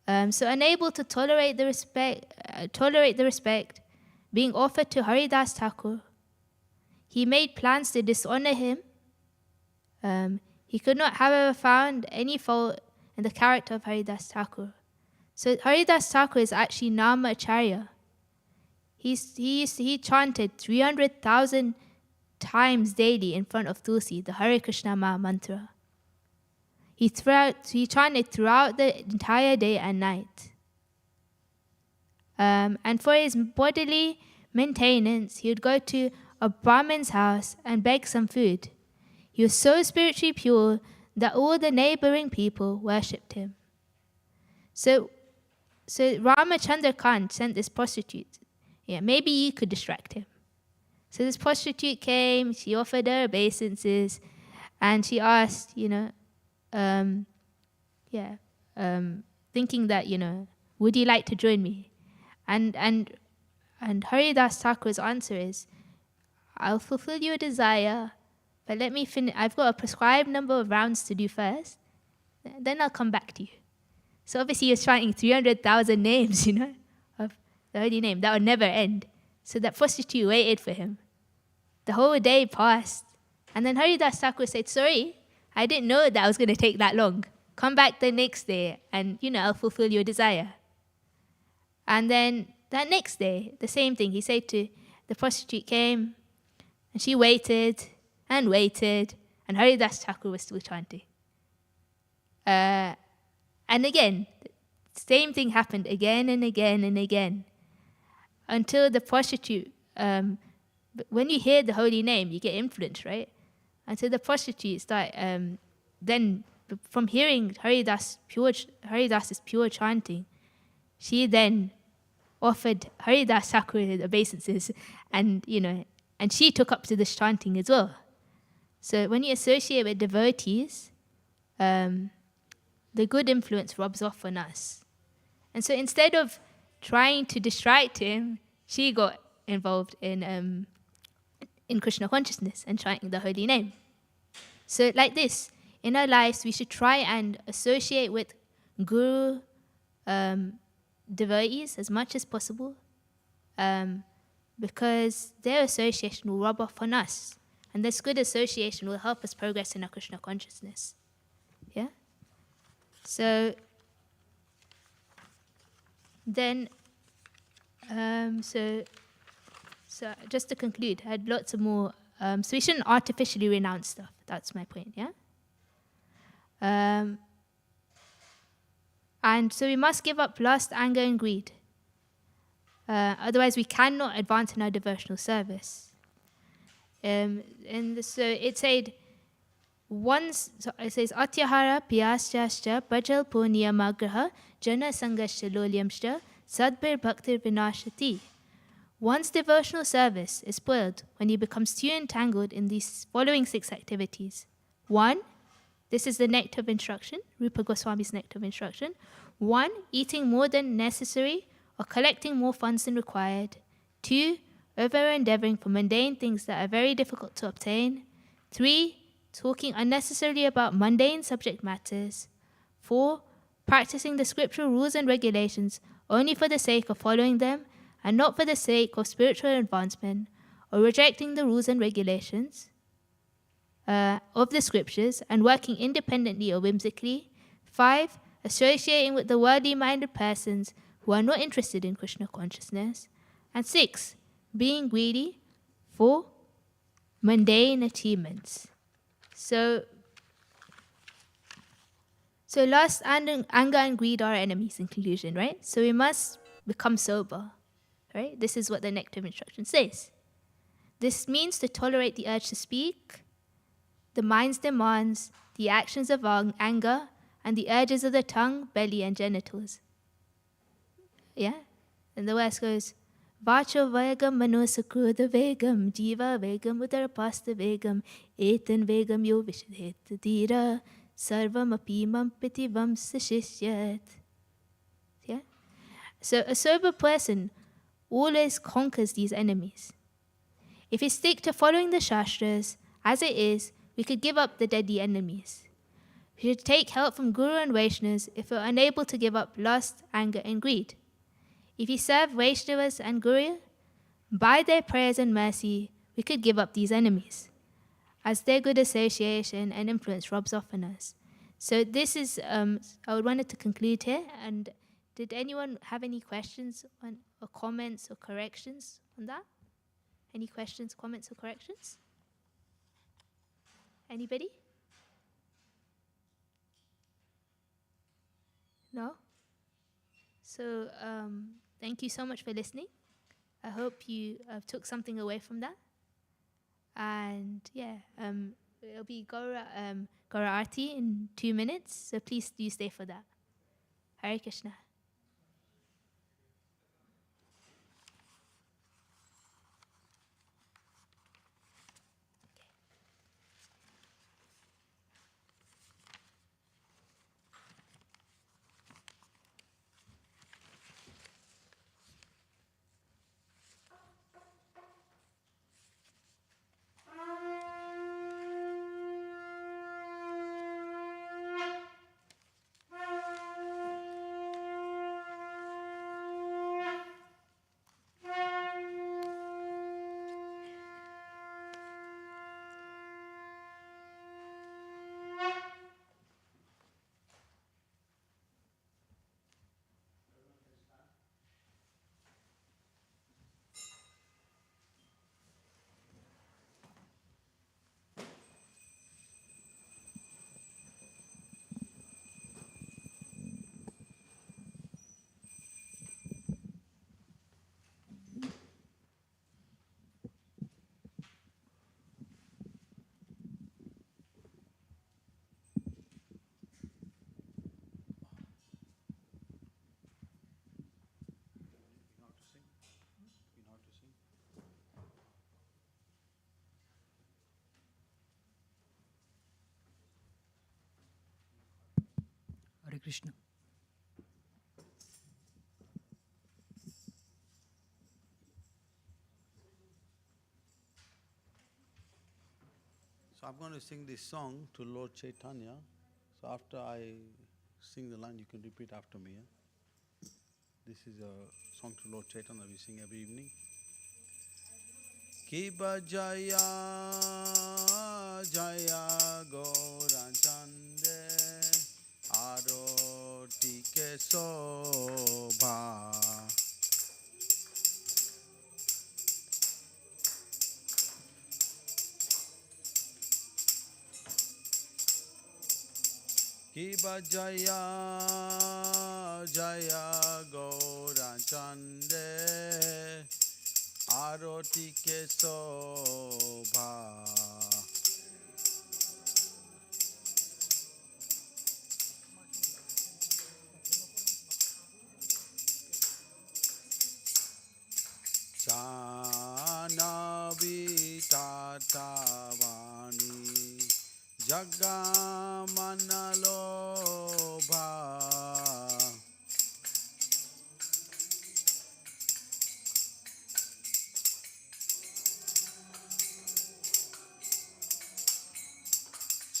So unable to tolerate the respect being offered to Haridas Thakur, he made plans to dishonor him. He could not, however, found any fault in the character of Haridas Thakur. So Haridas Thakur is actually Namacharya. He chanted 300,000 times daily in front of Tulsi, the Hare Krishna Maha Mantra. He chanted throughout the entire day and night. And for his bodily maintenance, he would go to a Brahmin's house and beg some food. He was so spiritually pure that all the neighboring people worshipped him. So Ramachandra Khan sent this prostitute. Yeah, maybe you could distract him. So this prostitute came, she offered her obeisances, and she asked, thinking that, would you like to join me? And Haridas Thakur's answer is, I'll fulfill your desire, but let me finish. I've got a prescribed number of rounds to do first, then I'll come back to you. So obviously he was chanting 300,000 names, of the holy name. That would never end. So that prostitute waited for him. The whole day passed. And then Haridas Thakur said, sorry, I didn't know that I was going to take that long. Come back the next day and, I'll fulfill your desire. And then that next day, the same thing. He said to the prostitute came, and she waited, and Haridas Thakur was still chanting. And again, the same thing happened again and again and again, until the prostitute, when you hear the holy name, you get influenced, right? Until the prostitute start, then from hearing Haridas's pure chanting, she then offered Haridas Thakur the obeisances, and she took up to this chanting as well. So when you associate with devotees, the good influence rubs off on us. And so instead of trying to distract him, she got involved in Krishna consciousness and chanting the holy name. So like this, in our lives, we should try and associate with Guru devotees as much as possible, because their association will rub off on us. And this good association will help us progress in our Krishna consciousness. Yeah? So then, so just to conclude, I had lots of more. So we shouldn't artificially renounce stuff. That's my point, yeah? And so we must give up lust, anger, and greed. Otherwise, we cannot advance in our devotional service. So it said, so it says Atyahara Piyascha Pajal Puniyamagraha Jana Sangasha Lolyamshta Sadbir Bhaktir Vinashati. One's devotional service is spoiled when he becomes too entangled in these following 6 activities. 1. This is the nectar of instruction, Rupa Goswami's nectar of instruction. 1. Eating more than necessary or collecting more funds than required. 2. Over-endeavoring for mundane things that are very difficult to obtain. 3. Talking unnecessarily about mundane subject matters. 4. Practicing the scriptural rules and regulations only for the sake of following them and not for the sake of spiritual advancement, or rejecting the rules and regulations of the scriptures and working independently or whimsically. 5. Associating with the worldly-minded persons who are not interested in Krishna consciousness. And 6. Being greedy for mundane achievements. So lust, anger, and greed are enemies in conclusion, right? So we must become sober, right? This is what the nectar of instruction says. This means to tolerate the urge to speak, the mind's demands, the actions of anger, and the urges of the tongue, belly, and genitals. Yeah? And the verse goes, Vacho vegam manosakruda vegam, jiva vegam udarapasta vegam, etan vegam yo vishadhet dhira, sarvam apimam pitivam sashishyat. Yeah? So a sober person always conquers these enemies. If we stick to following the Shastras as it is, we could give up the deadly enemies. We should take help from Guru and Vaishnavas if we're unable to give up lust, anger, and greed. If we serve Vaishnavas and Guru, by their prayers and mercy, we could give up these enemies, as their good association and influence rubs off on us. So this is, I would wanted to conclude here. And did anyone have any questions or comments or corrections on that? Any questions, comments, or corrections? Anybody? No? So thank you so much for listening. I hope you took something away from that. And yeah, it'll be Gaura Arati in 2 minutes, so please do stay for that. Hare Krishna. Hare Krishna. So I'm going to sing this song to Lord Chaitanya. So after I sing the line, you can repeat after me. Yeah? This is a song to Lord Chaitanya we sing every evening. Kiba Jaya Jaya Gaurachande Aroti Ke Sobha Kiba Jaya Jaya Gaurachande aroti ke sobha. Janavi tatavani jagamanalobha.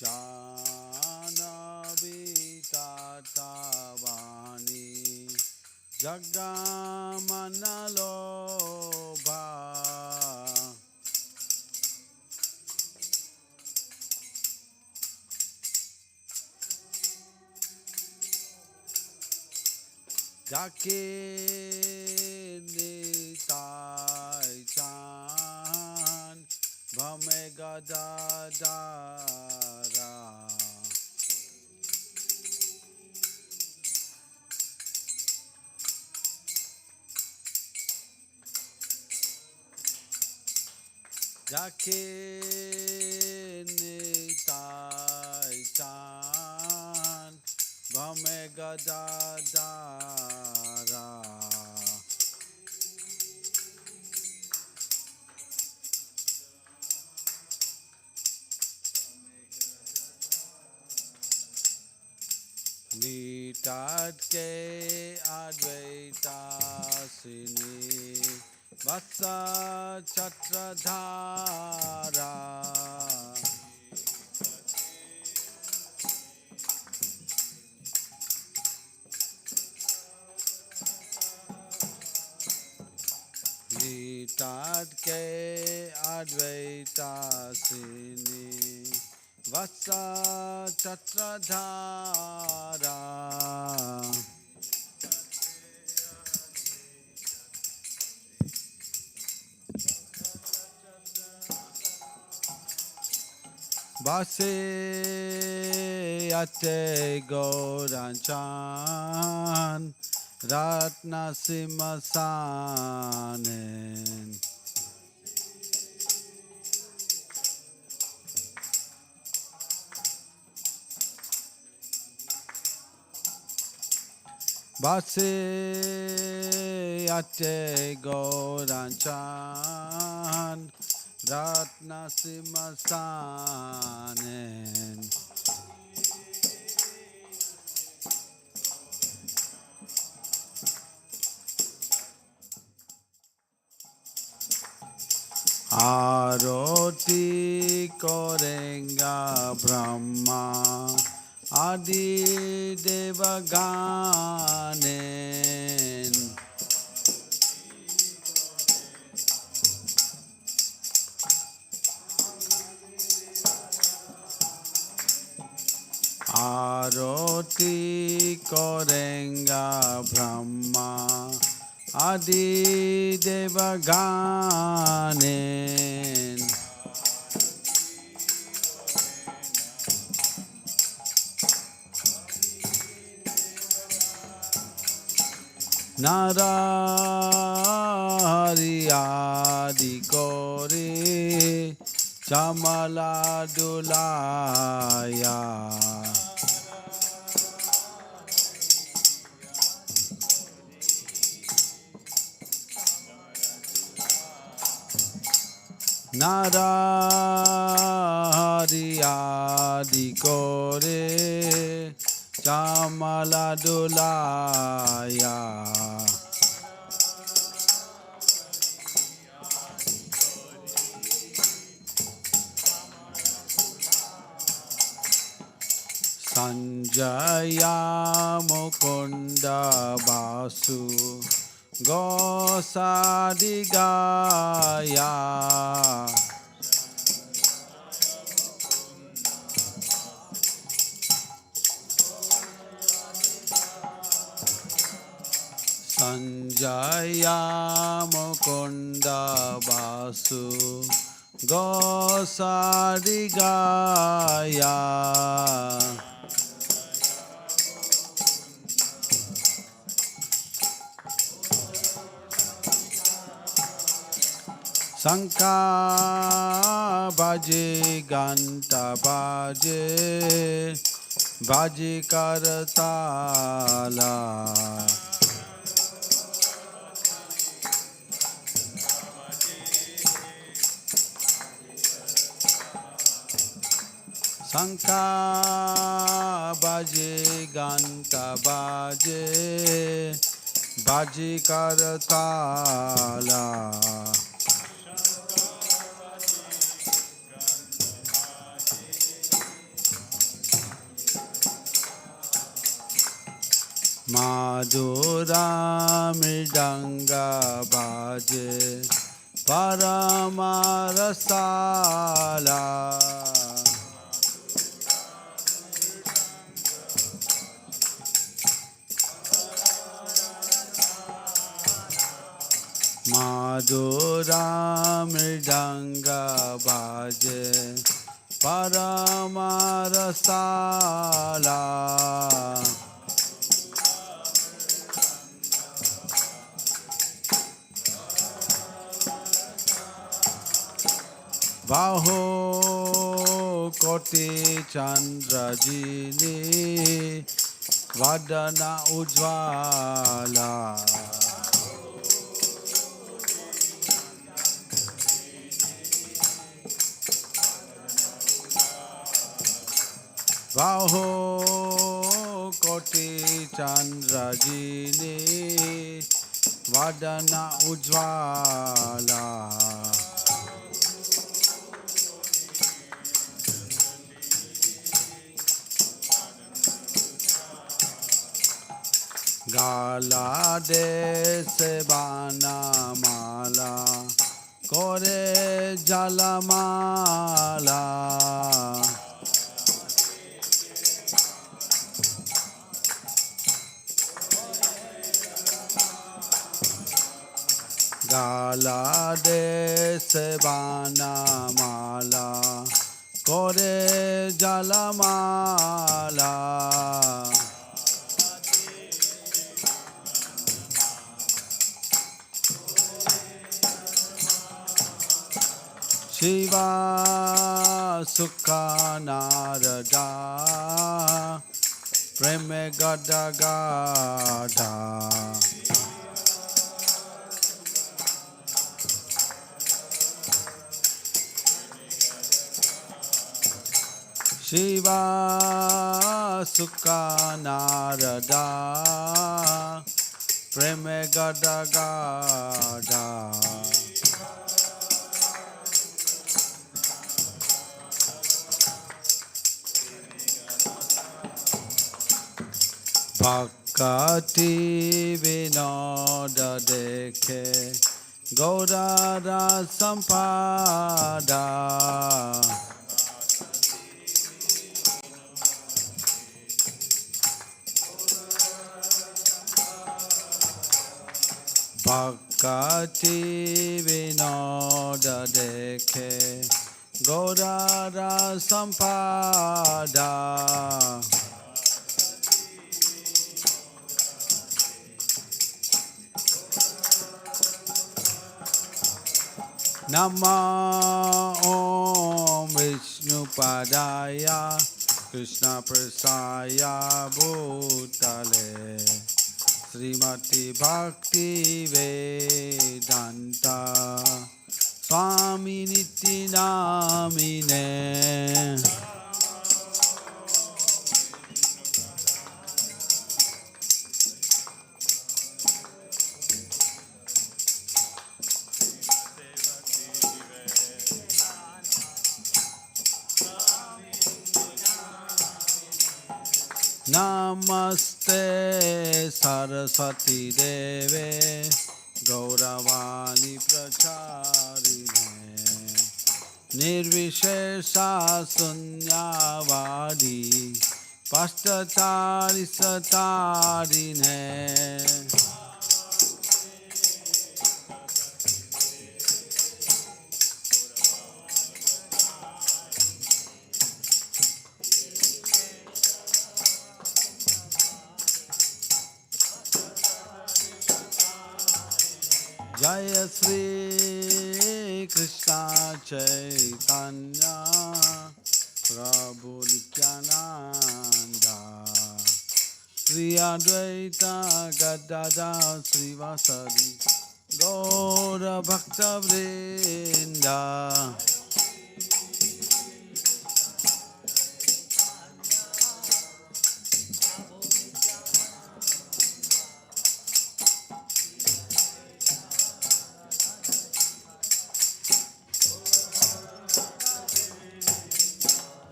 Janavi tatavani jagamanalobha. Jake nitai chan bhame gadadara. Jake nitai chan bhame gadadara. Nitat ke advaita sini vatsa chatradhara. Nitat ke advaita sini vatsa chatradhara. Vase ate goranchan ratna simhasanen. Vase ate goranchan ratna simhasanen. Aroti korenga Brahma Adi Devaganen. Aroti korenga Brahma Adi Devaganen. Narahari adi kore chamala dulaya. Narahari adi kore chamala dulaya. Sanjaya Mukunda Basu Gosadigaya. Sanjaya Mukunda Basu Gosadigaya. Shankha baje ganta baje baje karatala Shankha baje ganta baje baje karatala Madhura mridanga baje paramarasala Madhura mridanga baje paramarasala Baho kote chandra jini vadana ujvala Baho kote chandra jini vadana ujvala Gala dese bana mala kore jalamala Gala dese bana mala kore jalamala Shiva Sukha Narada Preme Gada Gada Shiva Sukha Narada Preme Gada Gada Bhakti vinoda dekhe Gaurara sampada Bhakti vinoda dekhe Gaurara sampada Nama Om Vishnu Padaya Krishna Prasaya Bhutale Srimati Bhakti Vedanta Swami Niti Namine Namaste Saraswati Deve Gauravani Pracharine Nirvishesha Sunyavadi Pastachari Satarine Jaya Sri Krishna Chaitanya Prabhu Nityananda Sri Advaita Gadadhar Srivasadi Gaura Bhakta Vrinda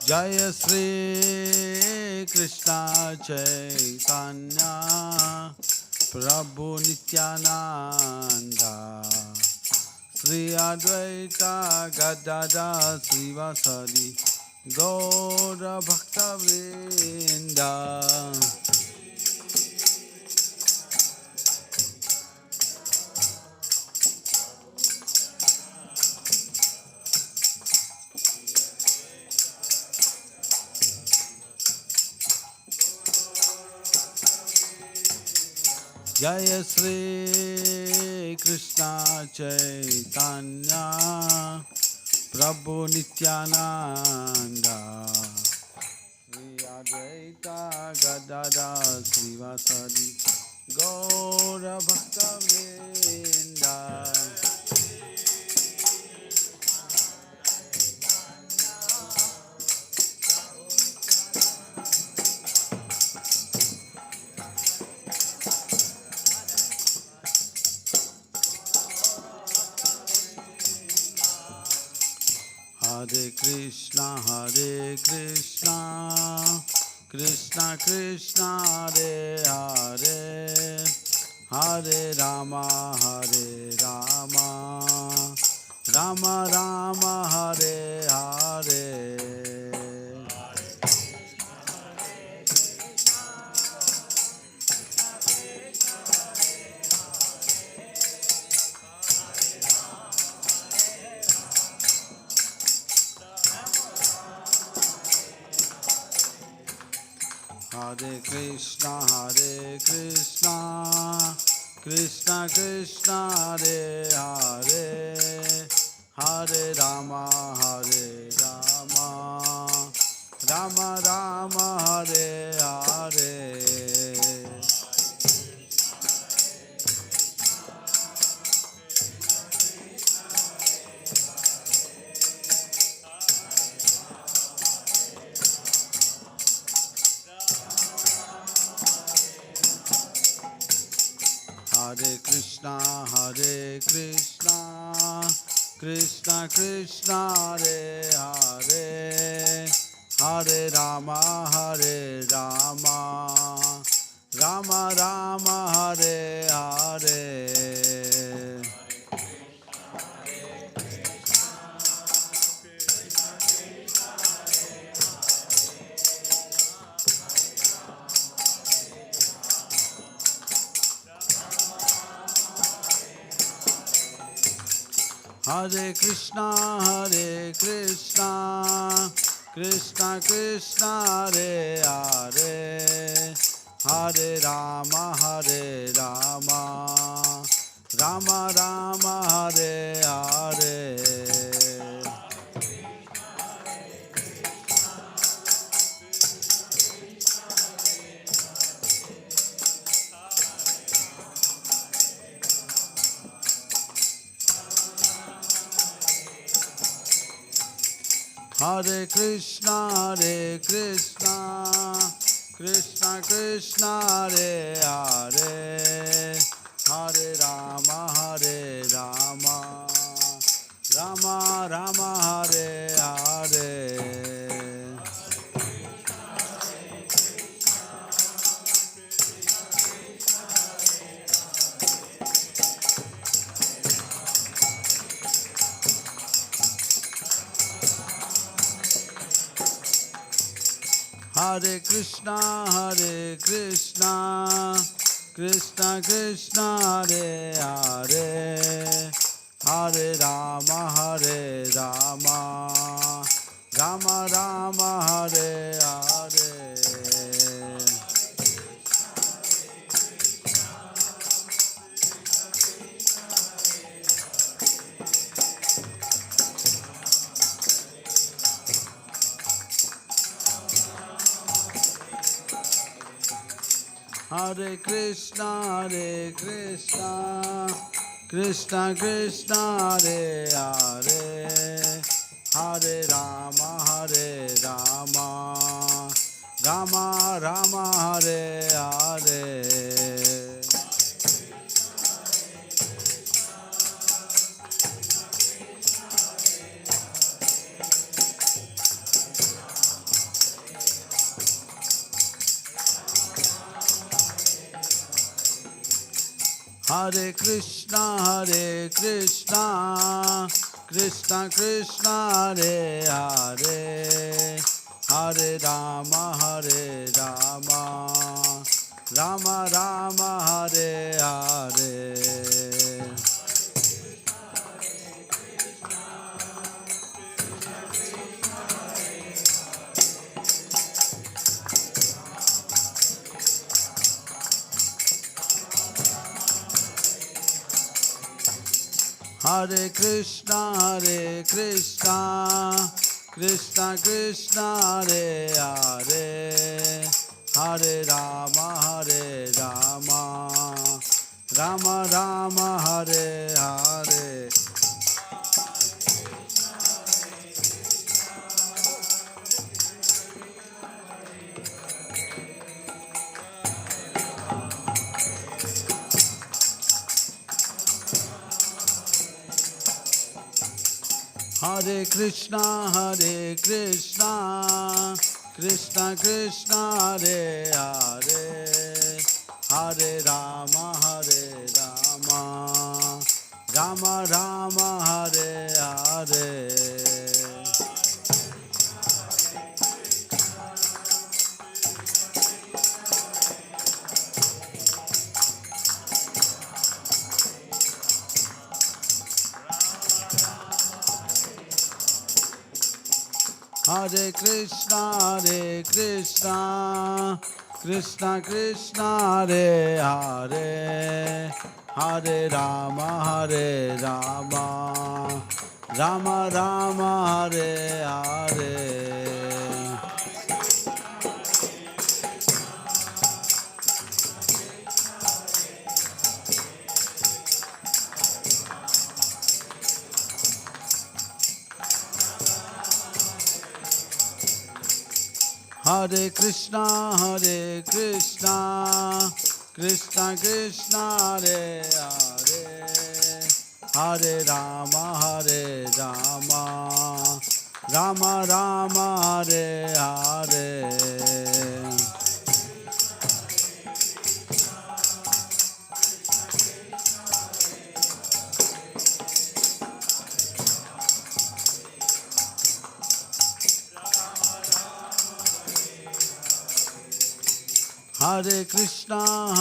Jaya Sri Krishna Chaitanya Prabhu Nityananda Sri Advaita Gadadhar Srivasadi Gaura Bhakta Vrinda Jaya Sri Krishna Chaitanya Prabhu Nityananda Sri Advaita Gadadhar Srivasadi Gaura Bhakta Vrinda Hare Krishna, Krishna Krishna, Hare Hare, Hare Rama, Rama Rama, Hare Hare. Hare Krishna, Krishna Krishna, Hare Hare, Hare Rama, Rama Rama, Hare Hare. Hare Krishna, Krishna Krishna, Hare Hare, Hare Rama, Rama Rama, Hare Hare. Hare Krishna, Krishna Krishna, Hare Hare, Hare Rama, Rama Rama, Hare Hare. Hare Krishna, Krishna Krishna, Hare Hare, Hare Rama, Rama Rama, Hare Hare. Hare Krishna, Krishna Krishna, Hare Hare, Hare Rama, Rama Rama, Hare Hare. Hare Krishna, Krishna Krishna, Hare Hare, Hare Rama, Rama Rama, Hare Hare. Hare Krishna, Krishna Krishna, Hare Hare, Hare Rama, Rama Rama, Hare Hare. Hare Krishna, Krishna Krishna, Hare Hare, Hare Rama, Rama Rama, Hare Hare. Hare Krishna, Krishna Krishna, Hare Hare, Hare Rama, Rama Rama, Hare Hare. Hare Krishna, Krishna Krishna, Hare Hare, Hare Rama, Rama Rama, Hare Hare. Hare Krishna, Krishna Krishna, Hare Hare, Hare Rama, Rama Rama, Hare Hare. Hare Krishna,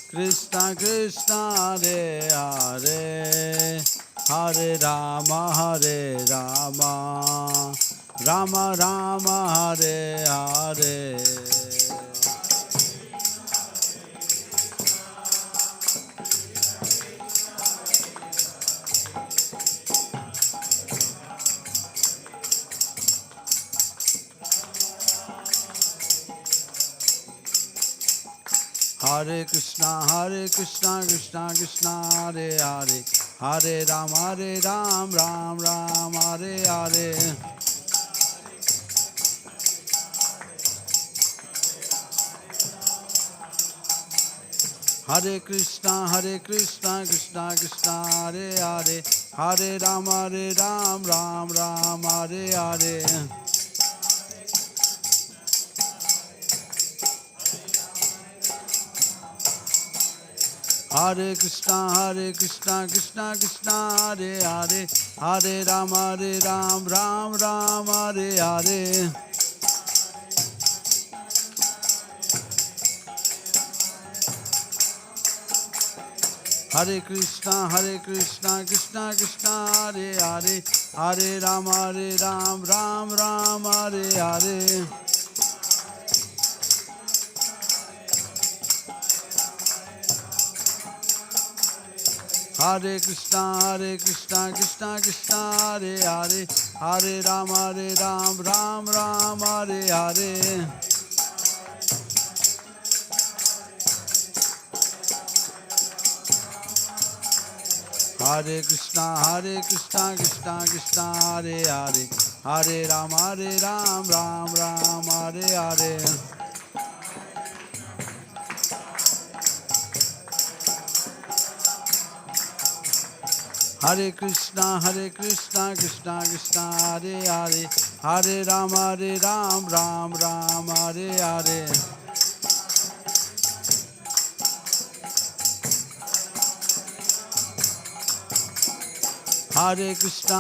Krishna Krishna, Hare Hare, Hare Rama, Rama Rama, Hare Hare. Hare Krishna, Krishna Krishna, Hare Hare, Hare Ram, Ram Ram, Hare Hare. Hare Krishna, Krishna Krishna, Hare Hare, Hare Ram, Ram Ram, Hare Hare. Hare Krishna, Krishna Krishna, Hare Hare, Hare Ram, Ram Ram, Hare Hare. Hare Krishna, Krishna Krishna, Hare Hare, Hare Ram, Ram Ram, Hare Hare. Hare Krishna, Krishna Krishna, Hare Hare, Hare Ram, Ram Ram, Hare Hare. Hare Krishna Krishna Krishna Hare Hare, Hare Ram Ram Ram Hare Hare. Hare Krishna Krishna Krishna Hare Hare, Hare Ram Ram Ram Hare Hare. Hare Krishna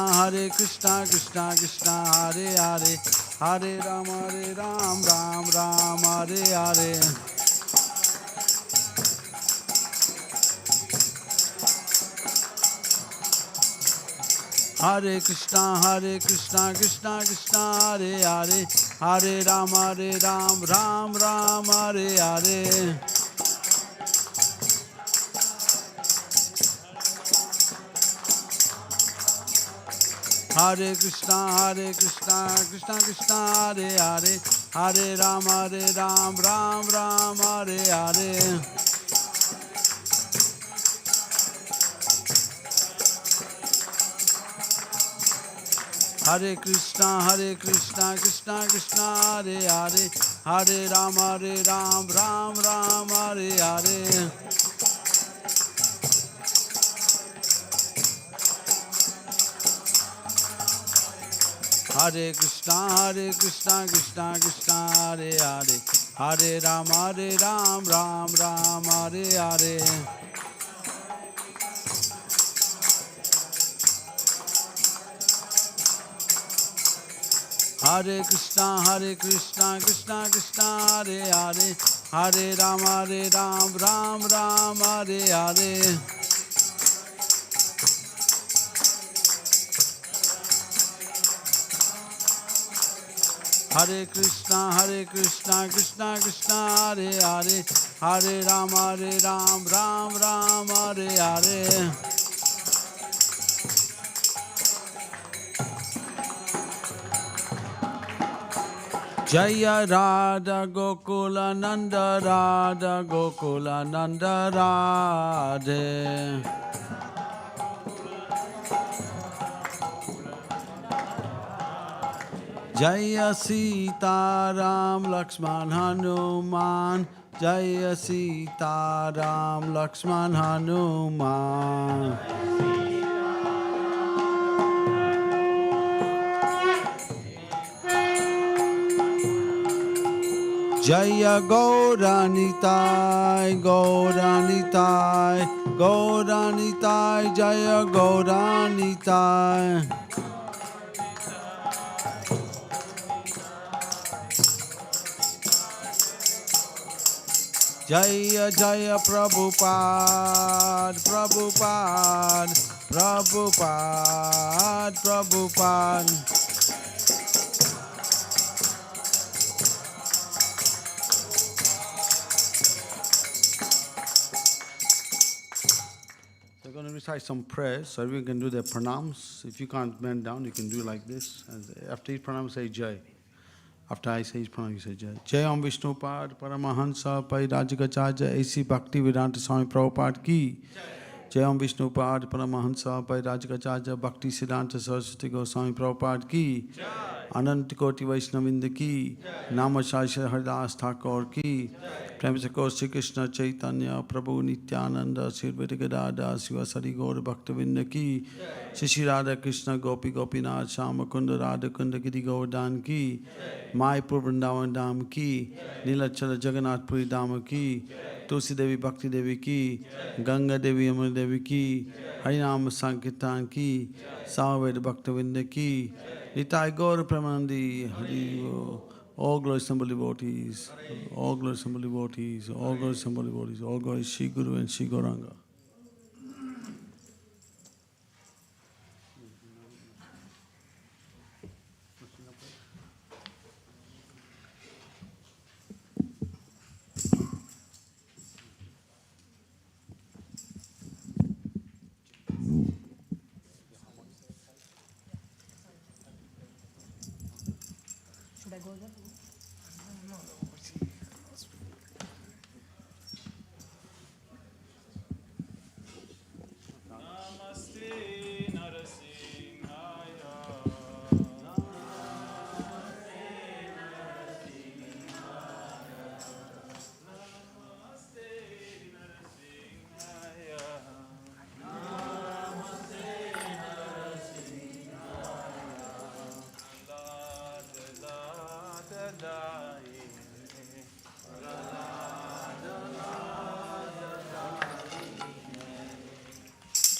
Krishna Krishna Hare Hare, Hare Ram Ram Ram Hare Hare. Hare Krishna Krishna Krishna Hare Hare, Hare Ram Ram Ram Hare Hare. Hare Krishna Krishna Krishna Hare Hare, Hare Ram Ram Ram Hare Hare. Hare Krishna Krishna Krishna Hare Hare, Hare Ram Ram Ram Hare Hare. Hare Krishna Krishna Krishna Hare Hare, Hare Ram Ram Ram Hare Hare. Hare Krishna Krishna Krishna Hare Hare, Hare Ram Ram Ram Hare Hare. Hare Krishna Krishna Krishna Hare Hare, Hare Ram Ram Ram Hare Hare. Jaya Radha Gokula Nanda Radha Gokula Nanda Radhe. Jaya Sita Ram Lakshman Hanuman, Jaya Sita Ram Lakshman Hanuman. Jaya Gauranitai, Gauranitai, Gauranitai, Jaya Gauranitai. Jaya Jaya Prabhupada, Prabhupada, Prabhupada, Prabhupada. We're going to recite some prayers, so we can do the pranams. If you can't bend down, you can do like this. And after each pranam, say Jai. After I say each pranam, you say Jai. Jai Om Vishnupad, Paramahansa, Pairajikacharya, A.C. Bhaktivedanta Swami Prabhupada ki. Jai Om Vishnupad, Paramahansa, Pairajikacharya, Bhaktisiddhanta Saraswati Goswami Prabhupada ki. Anant Koti Vaishnavinda ki. Namashasha Haridas Thakur ki. Prem se Shri Krishna Chaitanya Prabhu Nityananda Sri Gadada Sivasari Gaur Bhaktavinda ki. Shri Radha Krishna Gopi Gopinath Shama Kunda Radha Kunda Giri Govardhan ki. Maipur Vrindavan Dham ki. Nilachara Jagannath Puri Dham ki. Tulsi Devi Bhakti Devi ki. Ganga Devi Amar Devi ki. Harinam Sankirtan ki. Samaveda Bhaktavinda ki. Nitai Gaur Pramanandi Hari Bo. All glory simple devotees, all glory simple devotees, all glory simple devotees, all glory Shri Guru and Shri Gauranga. Should I go there?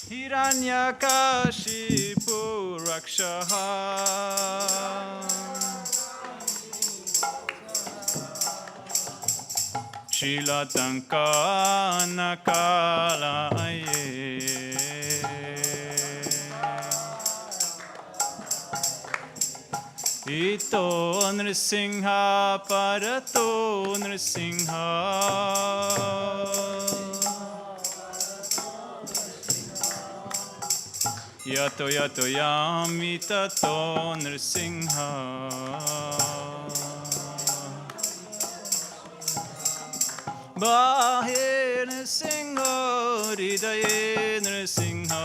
Hiranyakashipu Rakshaha Shilatanka Nakalaye Ito Nrsimha Parato Nrsimha Yato yato yami tato Nrsimha Bahe Nrsimha Hridaye Nrsimha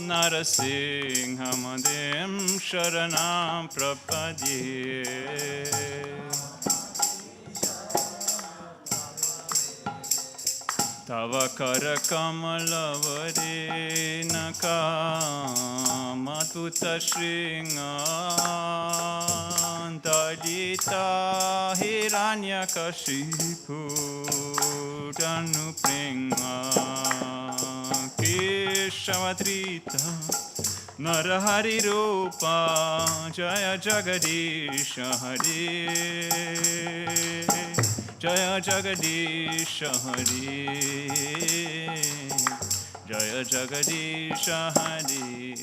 Narasingha Madhim Sharanam Prapadye Tava kara kamalavare naka matuta shringa dalita hiranyakashipu tanupringa keshamadrita narahari rupa jaya jagadisha hare Jaya Jagadisha Hari Jaya Jagadisha Hari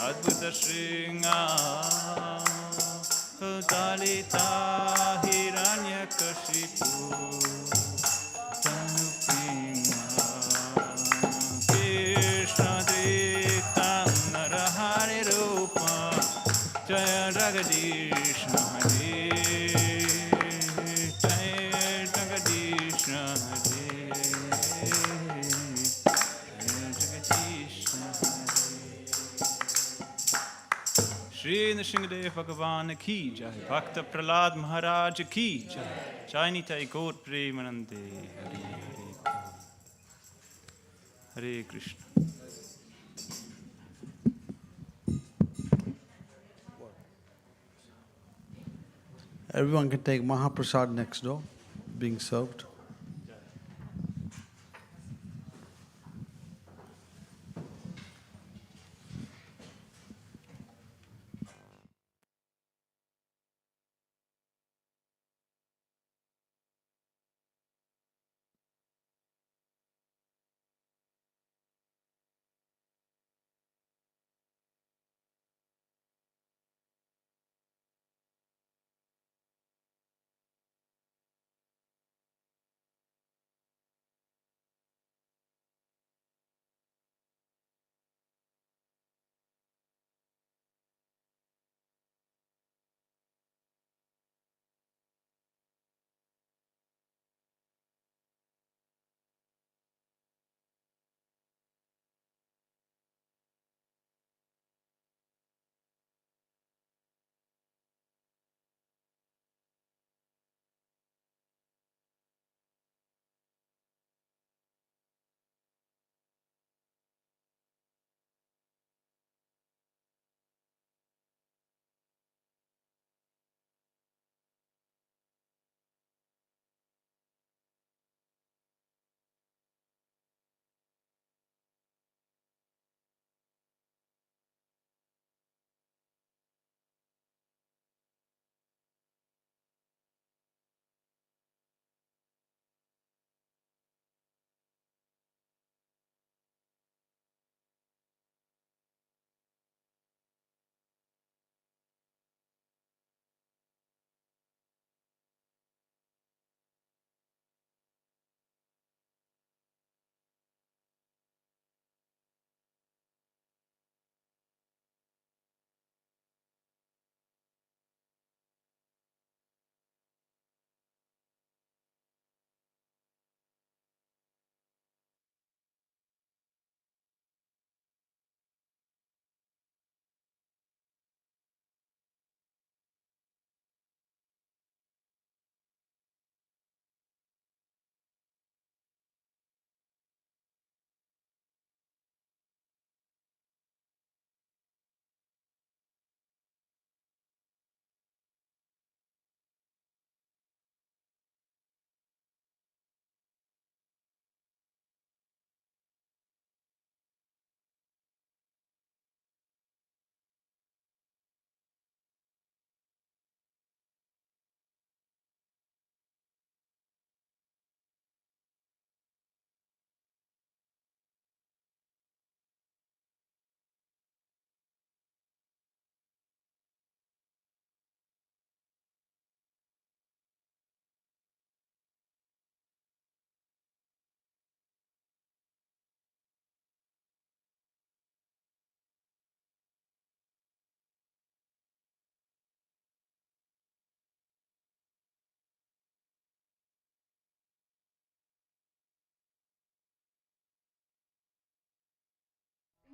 Adbhuta Shringa Dalita Hiranyakashipu Tanupinga Krishna Dita Narahari Rupa Jaya Jagadisha Hari Jaya Jagadisha Hari Jaya Jagadisha Shri Nrsimhadev Bhagavan ki jai Bhakta Prahlad Maharaj ki jai Jai Nitai Gaur Premanande Hare Hare Krishna Everyone can take Mahaprasad next door, being served.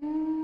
Om